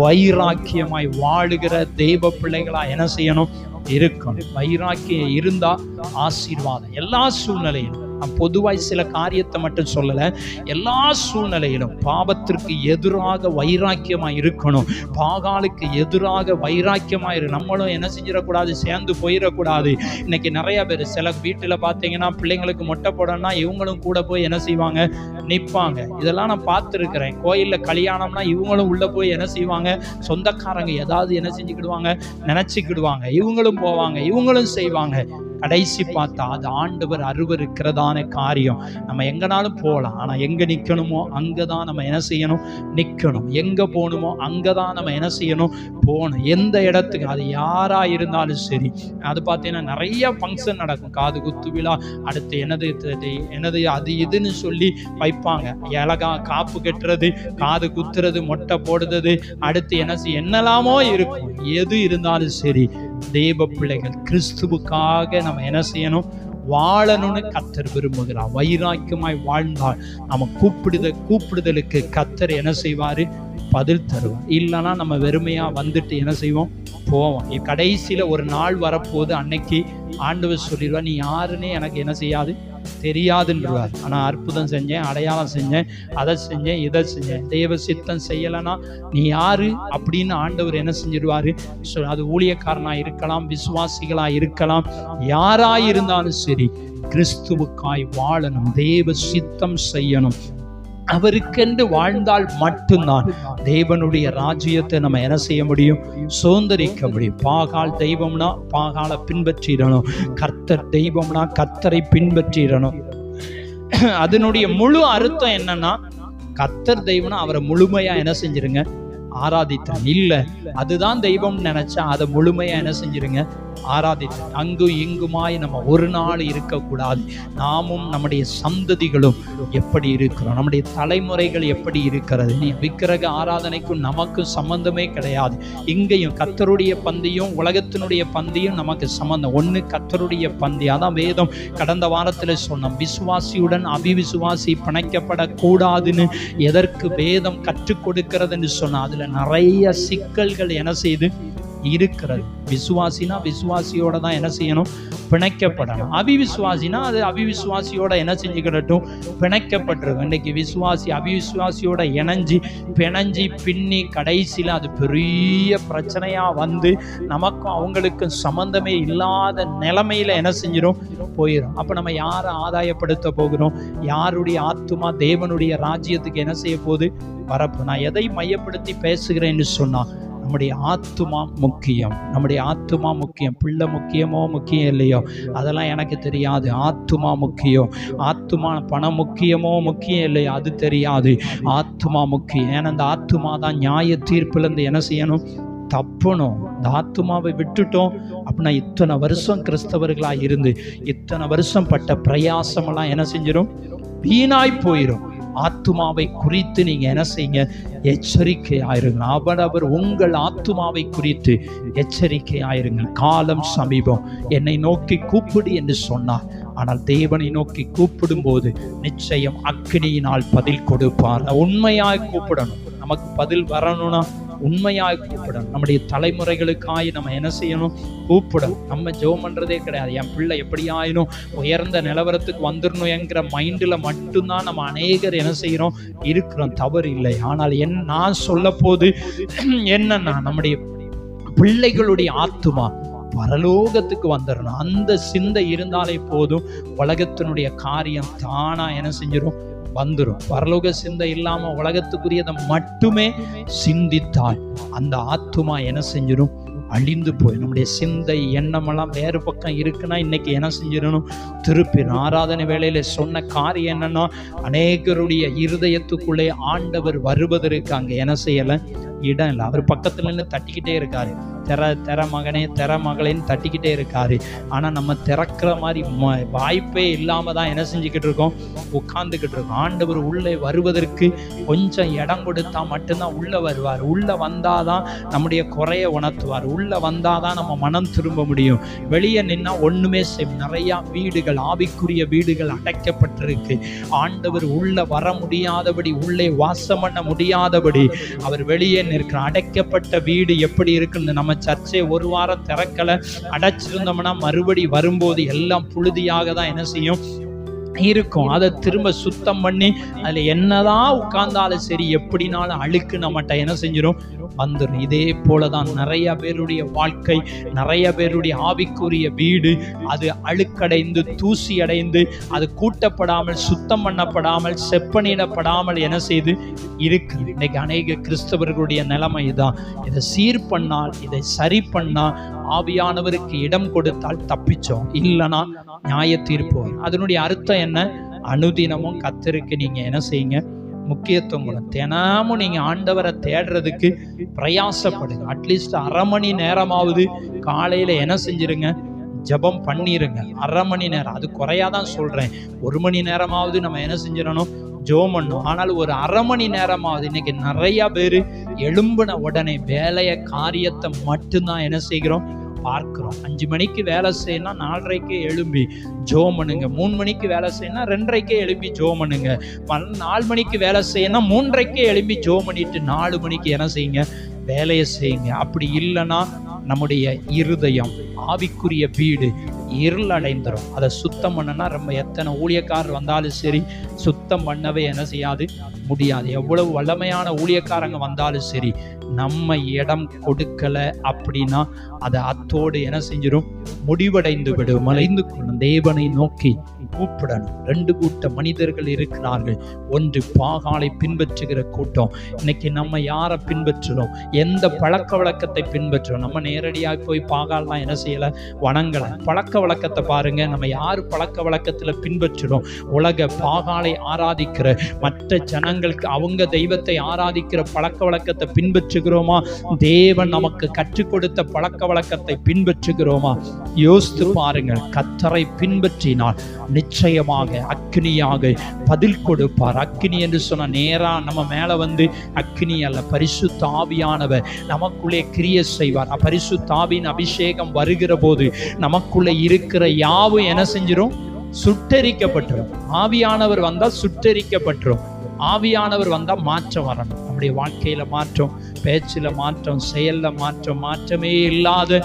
வைராக்கியமாய் வாழுகிற தெய்வ பிள்ளைகளா என்ன செய்யணும்? இருக்கணும். வைராக்கியம் இருந்தா ஆசீர்வாதம். எல்லா சூழ்நிலையிலும், நான் பொதுவாய் சில காரியத்தை மட்டும் சொல்லல, எல்லா சூழ்நிலையிலும் பாவத்திற்கு எதிராக வைராக்கியமா இருக்கணும். பாகாலுக்கு எதிராக வைராக்கியமா நம்மளும் என்ன செஞ்சிடக்கூடாது? சேர்ந்து போயிடக்கூடாது. இன்னைக்கு நிறைய பேர் சில வீட்டுல பாத்தீங்கன்னா பிள்ளைங்களுக்கு மொட்டை போடணும்னா இவங்களும் கூட போய் என்ன செய்வாங்க? நிற்பாங்க. இதெல்லாம் நான் பார்த்துருக்கிறேன். கோயில்ல கல்யாணம்னா இவங்களும் உள்ள போய் என்ன செய்வாங்க? சொந்தக்காரங்க ஏதாவது என்ன செஞ்சுக்கிடுவாங்க? நினைச்சுக்கிடுவாங்க. இவங்களும் போவாங்க, இவங்களும் செய்வாங்க. கடைசி பார்த்தா அது ஆண்டவர் அருவருக்கிறதான காரியம். நம்ம எங்கனாலும் போகலாம், ஆனா எங்க நிக்கணுமோ அங்கதான் நம்ம என்ன செய்யணும்? நிக்கணும். எங்க போகணுமோ அங்கதான் நம்ம என்ன செய்யணும்? போகணும். எந்த இடத்துக்கு அது யாரா இருந்தாலும் சரி. அது பார்த்தீங்கன்னா நிறைய ஃபங்க்ஷன் நடக்கும். காது குத்து விழா, அடுத்து என்னது அது இதுன்னு சொல்லி வைப்பாங்க. அழகா காப்பு கட்டுறது, காது குத்துறது, மொட்டை போடுறது, அடுத்து என்ன செய்ய என்னெல்லாமோ இருக்கும். எது இருந்தாலும் சரி, தேவ பிள்ளைகள் கிறிஸ்துவுக்காக நம்ம என்ன செய்யணும்? வாழணும்னு கர்த்தர் விரும்புகிறார். வைராக்கியமாய் வாழ்ந்தால் நம்ம கூப்பிடுதலுக்கு கர்த்தர் என்ன செய்வாரு? பதில் தருவார். இல்லைன்னா நம்ம வெறுமையா வந்துட்டு என்ன செய்வோம்? போவோம். கடைசியில ஒரு நாள் வரப்போது, அன்னைக்கு ஆண்டவர் சொல்லிடுவார், நீ யாருன்னே எனக்கு என்ன செய்யாது? தெரியாதுன்றார். ஆனா அற்புதம் செஞ்சேன், அடையாளம் செஞ்சேன், அதை செஞ்சேன், இதை செஞ்சேன், தேவ சித்தம் செய்யலைன்னா நீ யாரு அப்படின்னு ஆண்டவர் என்ன செஞ்சிருவாரு? அது ஊழியக்காரனா இருக்கலாம், விசுவாசிகளா இருக்கலாம், யாரா இருந்தாலும் சரி, கிறிஸ்துவுக்காய் வாழணும், தேவ சித்தம் செய்யணும். அவருக்கென்று வாழ்ந்தால் மட்டும்தான் தேவனுடைய ராஜ்யத்தை நம்ம என்ன செய்ய முடியும்? சுதந்திரிக்க முடியும். பாகால் தெய்வம்னா பாகாலை பின்பற்றிடணும், கர்த்தர் தெய்வம்னா கர்த்தரை பின்பற்றிடணும். அதனுடைய முழு அர்த்தம் என்னன்னா, கர்த்தர் தெய்வம்னா அவரை முழுமையா என்ன செஞ்சிருங்க? ஆராதித்தேன். இல்ல அதுதான் தெய்வம் நினைச்சா அதை முழுமையா என்ன செஞ்சிருங்க? ஆராதித்தேன். அங்கும் இங்குமாய் நம்ம ஒரு நாள் இருக்கக்கூடாது. நாமும் நம்முடைய சந்ததிகளும் எப்படி இருக்கிறோம், நம்முடைய தலைமுறைகள் எப்படி இருக்கிறது. நீ விக்கிரக ஆராதனைக்கும் நமக்கும் சம்பந்தமே கிடையாது. இங்கேயும் கர்த்தருடைய பந்தியும் உலகத்தினுடைய பந்தியும் நமக்கு சம்பந்தம். ஒண்ணு கர்த்தருடைய பந்தி. அதான் வேதம் கடந்த வாரத்தில் சொன்னோம். விசுவாசியுடன் அவிவிசுவாசி பிணைக்கப்படக்கூடாதுன்னு எதற்கு வேதம் கற்றுக் கொடுக்கிறதுன்னு சொன்னா, அதுல நிறைய சிக்கல்கள் என்ன செய்து இருக்கிறது. விசுவாசினா விசுவாசியோட தான் என்ன செய்யணும்? பிணைக்கப்படணும். அவிவிசுவாசினா அது அவிவிசுவாசியோட என்ன செஞ்சுக்கிடட்டும்? பிணைக்கப்பட்டிருக்கும். இன்னைக்கு விசுவாசி அவிவிசுவாசியோட பிணைஞ்சி பின்னி கடைசியில் அது பெரிய பிரச்சனையா வந்து நமக்கும் அவங்களுக்கும் சம்பந்தமே இல்லாத நிலைமையில என்ன செஞ்சிடும்? போயிடும். அப்ப நம்ம யாரை ஆதாயப்படுத்த போகிறோம்? யாருடைய ஆத்துமா தேவனுடைய ராஜ்யத்துக்கு என்ன செய்ய போகுது? வரப்போ. நான் எதை மையப்படுத்தி பேசுகிறேன்னு சொன்னா, நம்முடைய ஆத்துமா முக்கியம். நம்முடைய ஆத்துமா முக்கியம். பிள்ளை முக்கியமோ முக்கியம் இல்லையோ அதெல்லாம் எனக்கு தெரியாது. ஆத்துமா முக்கியம். ஆத்துமா பணம் முக்கியமோ முக்கியம் இல்லையோ அது தெரியாது. ஆத்துமா முக்கியம். ஏன்னா அந்த ஆத்துமா தான் நியாய தீர்ப்பிலிருந்து என்ன செய்யணும்? தப்பணும். இந்த ஆத்துமாவை விட்டுட்டோம் அப்படின்னா இத்தனை வருஷம் கிறிஸ்தவர்களா இருந்து இத்தனை வருஷம் பட்ட பிரயாசமெல்லாம் என்ன செஞ்சிடும்? வீணாய் போயிடும். ஆத்துமாவை குறித்து நீங்க என்ன செய்யுங்க? எச்சரிக்கை ஆயிருங்க. அவரவர் உங்கள் ஆத்துமாவை குறித்து எச்சரிக்கை ஆயிருங்க. காலம் சமீபம், என்னை நோக்கி கூப்பிடு என்று சொன்னார். ஆனால் தேவனை நோக்கி கூப்பிடும் போது நிச்சயம் அக்கினியினால் பதில் கொடுப்பார். உண்மையாய் கூப்பிடணும். நமக்கு பதில் வரணும்னா உண்மையாய் கூப்பிடணும். நம்முடைய தலைமுறைகளுக்காய் நம்ம என்ன செய்யணும்? கூப்பிடணும். நம்ம ஜெபம் பண்றதே கிடையாது. என் பிள்ளை எப்படி ஆயினும் உயர்ந்த நிலவரத்துக்கு வந்துடணும் என்கிற மைண்டில் மட்டும்தான் நம்ம அநேகர் என்ன செய்யறோம்? இருக்கிறோம். தவறு இல்லை. ஆனால் நான் சொல்ல போது என்னன்னா, நம்முடைய பிள்ளைகளுடைய ஆத்துமா பரலோகத்துக்கு வந்துடணும். அந்த சிந்தை இருந்தாலே போதும், உலகத்தினுடைய காரியம் தானா என்ன செஞ்சிடும்? வந்துடும். பரலோக சிந்தை இல்லாம உலகத்துக்குரியதை மட்டுமே சிந்தித்தால் அந்த ஆத்துமா என்ன செஞ்சிடும்? அழிந்து போய் நம்முடைய சிந்தை எண்ணமெல்லாம் வேறு பக்கம் இருக்குன்னா இன்னைக்கு என்ன செஞ்சிடணும்? திருப்பி ஆராதனை வேளையில சொன்ன காரியம் என்னன்னா, அநேகருடைய இருதயத்துக்குள்ளே ஆண்டவர் வருவதற்கு அங்க என்ன செய்யலை? இடம் இல்லை. அவர் பக்கத்துல இருந்து தட்டிக்கிட்டே இருக்காரு. தெர மகனே, தெர மகளேன்னு தட்டிக்கிட்டே இருக்காரு. ஆனா நம்ம திறக்கிற மாதிரி வாய்ப்பே இல்லாம தான் என்ன செஞ்சுக்கிட்டு இருக்கோம்? உட்கார்ந்துக்கிட்டு இருக்கோம். ஆண்டவர் உள்ளே வருவதற்கு கொஞ்சம் இடம் கொடுத்தா மட்டும்தான் உள்ள வருவார். உள்ள வந்தாதான் நம்முடைய குறைய உணர்த்துவார். உள்ள வந்தாதான் நம்ம மனம் திரும்ப முடியும். வெளியே நின்னா ஒண்ணுமே செய்யும். நிறைய வீடுகள், ஆவிக்குரிய வீடுகள் அடைக்கப்பட்டிருக்கு. ஆண்டவர் உள்ள வர முடியாதபடி, உள்ளே வாசம் பண்ண முடியாதபடி அவர் வெளியே நிற்கிறார். அடைக்கப்பட்ட வீடு எப்படி இருக்குன்னு நம்ம சர்ச்சை ஒரு வாரம் திறக்கல, அடைச்சிருந்தோம்னா மறுபடி வரும்போது எல்லாம் புழுதியாக தான் என்ன செய்யும்? இருக்கும். அதை திரும்ப சுத்தம் பண்ணி அதுல என்னதான் உட்கார்ந்தாலும் சரி, எப்படினாலும் அழுக்கு நம்மகிட்ட என்ன செஞ்சிடும்? வந்துடும். இதே போலதான் நிறைய பேருடைய வாழ்க்கை, நிறைய பேருடைய ஆவிக்குரிய வீடு அது அழுக்கடைந்து, தூசி அடைந்து, அது கூட்டப்படாமல், சுத்தம் பண்ணப்படாமல், செப்பனிடப்படாமல் என்ன செய்து இருக்கு. இன்னைக்கு அநேக கிறிஸ்தவர்களுடைய நிலைமை தான். இதை சீர் பண்ணால், இதை சரி பண்ணால், ஆவியானவருக்கு இடம் கொடுத்தால் தப்பிச்சோம். இல்லைன்னா நியாய தீர்ப்பு. அதனுடைய அர்த்தம் என்ன? அனுதினமும் கர்த்தருக்கு நீங்க என்ன செய்யுங்க? முக்கியத்துவம் கொடுங்க. தினமும் நீங்க ஆண்டவரை தேடுறதுக்கு பிரயாசப்படுங்க. அட்லீஸ்ட் அரை மணி நேரமாவது காலையில என்ன செஞ்சிருங்க? ஜபம் பண்ணிருங்க. அரை மணி நேரம், அது குறையாதான் சொல்றேன். ஒரு மணி நேரமாவது நம்ம என்ன செஞ்சிடணும்? ஜெபம் பண்ணும். ஆனால் ஒரு அரை மணி நேரமாவது. இன்னைக்கு நிறைய பேர் எழும்பின உடனே வேலைய காரியத்தை மட்டும்தான் என்ன செய்கிறோம்? பார்க்கிறோம். 5 மணிக்கு வேலை செய்யணும், 4:30 எழும்பி ஜெபம் பண்ணுங்க. 3 மணிக்கு வேலை செய்யணும், 2:30 எழும்பி ஜெபம் பண்ணுங்க. 4 மணிக்கு வேலை செய்யணும், 3:30 எழும்பி ஜெபம் பண்ணிட்டு 4 மணிக்கு என்ன செய்யுங்க? வேலையை செய்யுங்க. அப்படி இல்லைன்னா நம்முடைய இருதயம், ஆவிக்குரிய வீடு இருள் அடைந்துடும். அதை சுத்தம் பண்ணனா ரொம்ப எத்தனை ஊழியக்காரர் வந்தாலும் சரி, சுத்தம் பண்ணவே என்ன செய்யாது? முடியாது. எவ்வளவு வல்லமையான ஊழியக்காரங்க வந்தாலும் சரி, நம்ம இடம் கொடுக்கல அப்படின்னா அதை அத்தோடு என்ன செஞ்சிடும்? முடிவடைந்து விடும். மறைந்து கொள்ளும். தேவனை நோக்கி கூப்பிடணும். 2 கூட்ட மனிதர்கள் இருக்கிறார்கள். ஒன்று பாகாலை பின்பற்றுகிற கூட்டம். இன்னைக்கு நம்ம யாரை பின்பற்றுறோம்? எந்த பழக்க வழக்கத்தை பின்பற்றுறோம்? நம்ம நேரடியாக போய் பாகால்லாம் என்ன செய்யல? வணங்கலை. பழக்க வழக்கத்தை பாருங்க. நம்ம யார் பழக்க வழக்கத்துல பின்பற்றுறோம்? உலக பாகாலை ஆராதிக்கிற, மற்ற ஜனங்களுக்கு அவங்க தெய்வத்தை ஆராதிக்கிற பழக்க வழக்கத்தை பின்பற்றுகிறோமா? தேவன் நமக்கு கற்றுக் கொடுத்த பழக்க வழக்கத்தை பின்பற்றுகிறோமா? யோசித்து பாருங்கள். கர்த்தரை பின்பற்றினால் நிச்சயமாக அக்கினியாக பதில் கொடுப்பார். அக்கினி என்று சொன்ன நேரா நம்ம மேல வந்து அக்கினி அல்ல, பரிசுத்த ஆவியானவர் நமக்குள்ளே கிரியை செய்வார். பரிசுத்த ஆவியின் அபிஷேகம் வருகிற போது நமக்குள்ளே இருக்கிற யாவும் என்ன செஞ்சிடும்? சுட்டரிக்கப்பட்டுரும். ஆவியானவர் வந்தா சுட்டரிக்கப்பட்டுரும். ஆவியானவர் வந்தா மாற்றம் வரணும். நம்முடைய வாழ்க்கையில மாற்றம், பேச்சில மாற்றம், செயல்ல மாற்றம். மாற்றமே இல்லாத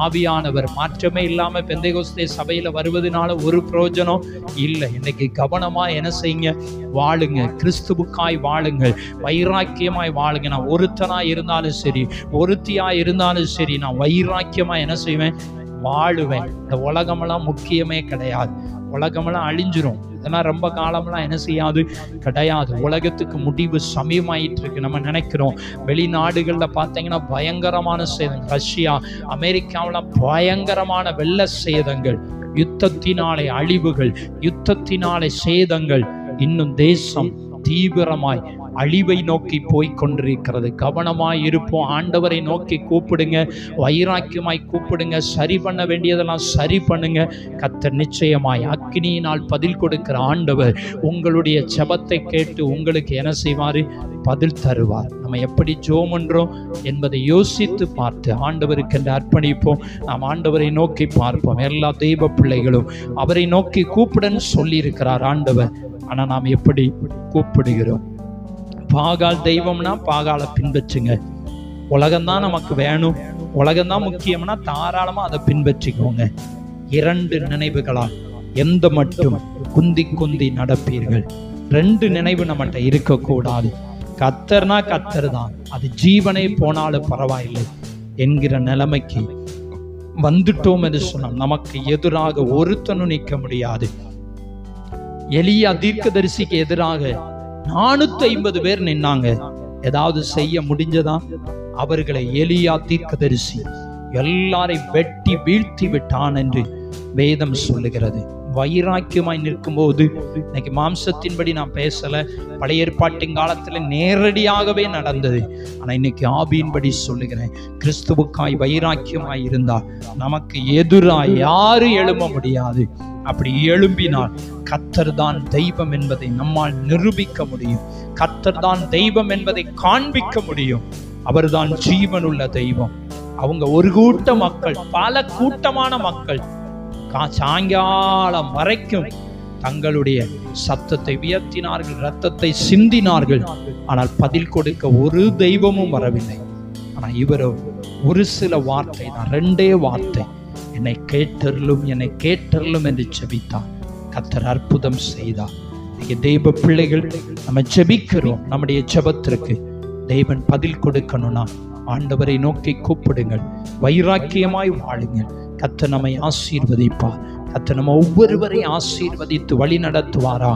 ஆவியானவர், மாற்றமே இல்லாம பெந்தைகோஸ்தே சபையில வருவதனால ஒரு பிரயோஜனம் இல்லை. இன்னைக்கு கவனமா என்ன செய்யுங்க? வாழுங்க. கிறிஸ்துவுக்காய் வாழுங்கள். வைராக்கியமாய் வாழுங்க. நான் ஒருத்தனா இருந்தாலும் சரி, ஒருத்தியா இருந்தாலும் சரி, நான் வைராக்கியமா என்ன செய்வேன்? வாழுவேன். இந்த உலகமெல்லாம் முக்கியமே கிடையாது. உலகமெல்லாம் அழிஞ்சிரும். இதெல்லாம் ரொம்ப காலம்லாம் என்ன செய்யாது? கிடையாது. உலகத்துக்கு முடிவு சமயமாயிட்டு இருக்கு. நம்ம நினைக்கிறோம். வெளிநாடுகளில் பார்த்தீங்கன்னா பயங்கரமான சேதங்கள். ரஷ்யா, அமெரிக்காவில் பயங்கரமான வெள்ள சேதங்கள், யுத்தத்தினாலே அழிவுகள், யுத்தத்தினாலே சேதங்கள். இன்னும் தேசம் தீவிரமாய் அழிவை நோக்கி போய்கொண்டிருக்கிறது. கவனமாய் இருப்போம். ஆண்டவரை நோக்கி கூப்பிடுங்க. வைராக்கியமாய் கூப்பிடுங்க. சரி பண்ண வேண்டியதெல்லாம் சரி பண்ணுங்க. கர்த்தர் நிச்சயமாய் அக்கினியினால் பதில் கொடுக்கிற ஆண்டவர் உங்களுடைய ஜெபத்தை கேட்டு உங்களுக்கு என்ன செய்வாரு? பதில் தருவார். நம்ம எப்படி ஜெபம் பண்றோம் என்பதை யோசித்து பார்த்து ஆண்டவருக்கு என்று அர்ப்பணிப்போம். நாம் ஆண்டவரை நோக்கி பார்ப்போம். எல்லா தெய்வ பிள்ளைகளும் அவரை நோக்கி கூப்பிடன்னு சொல்லி இருக்கிறார் ஆண்டவர். ஆனா நாம் எப்படி கூப்பிடுகிறோம்? பாகால் தெய்வம்னா பாகாலை பின்பற்றுங்க. உலகம்தான் நமக்கு வேணும், உலகம்தான் முக்கியம்னா தாராளமா அதை பின்பற்றிக்கோங்க. 2 நினைவுகளால் எந்த மட்டும் குந்தி குந்தி நடப்பீர்கள். 2 நினைவு நம்மகிட்ட இருக்கக்கூடாது. கர்த்தர்னா கர்த்தர் தான், அது ஜீவனே போனாலும் பரவாயில்லை என்கிற நிலைமைக்கு வந்துட்டோம் என்று சொன்னால் நமக்கு எதிராக ஒருத்தனும் நிற்க முடியாது. எலியா தீர்க்கதரிசிக்கு எதிராக 450 பேர் நின்னாங்க. ஏதாவது செய்ய முடிஞ்சதா? அவர்களை எலியா தீர்க்கதரிசி எல்லாரையும் வெட்டி வீழ்த்தி விட்டான் என்று வேதம் சொல்லுகிறது. வைராக்கியமாய் நிற்கும்போது, இன்னைக்கு மாம்சத்தின்படி நான் பேசல, பழைய ஏற்பாட்டின் காலத்துல நேரடியாகவே நடந்தது. ஆனா இன்னைக்கு ஆவியின்படி சொல்லுகிறேன், கிறிஸ்துவுக்காய் வைராக்கியமாய் இருந்தால் நமக்கு எதிராய் யாரும் எழும்ப முடியாது. அப்படி எழும்பினால் கர்த்தர் தான் தெய்வம் என்பதை நம்மால் நிரூபிக்க முடியும். கர்த்தர் தான் தெய்வம் என்பதை காண்பிக்க முடியும். அவர்தான் ஜீவனுள்ள தெய்வம். அவங்க ஒரு கூட்ட மக்கள், பல கூட்டமான மக்கள் சாயங்காலம் வரைக்கும் தங்களுடைய சத்தத்தை உயர்த்தினார்கள், இரத்தத்தை சிந்தினார்கள். ஆனால் பதில் கொடுக்க ஒரு தெய்வமும் வரவில்லை. ஆனால் இவரோ ஒரு சில வார்த்தை தான், 2 வார்த்தை, என்னை கேட்டருளும், என்னை கேட்டருளும் என்று ஜெபித்தார். கர்த்தர் அற்புதம் செய்தார். இன்னைக்கு தெய்வ பிள்ளைகள் நம்ம ஜெபிக்கிறோம். நம்முடைய ஜெபத்திற்கு தெய்வன் பதில் கொடுக்கணும்னா ஆண்டவரை நோக்கி கூப்பிடுங்கள், வைராக்கியமாய் வாழுங்கள். கர்த்தர் நம்மை ஆசீர்வதிப்பார். கர்த்தர் நம்ம ஒவ்வொருவரையும் ஆசீர்வதித்து வழி நடத்துவாரா.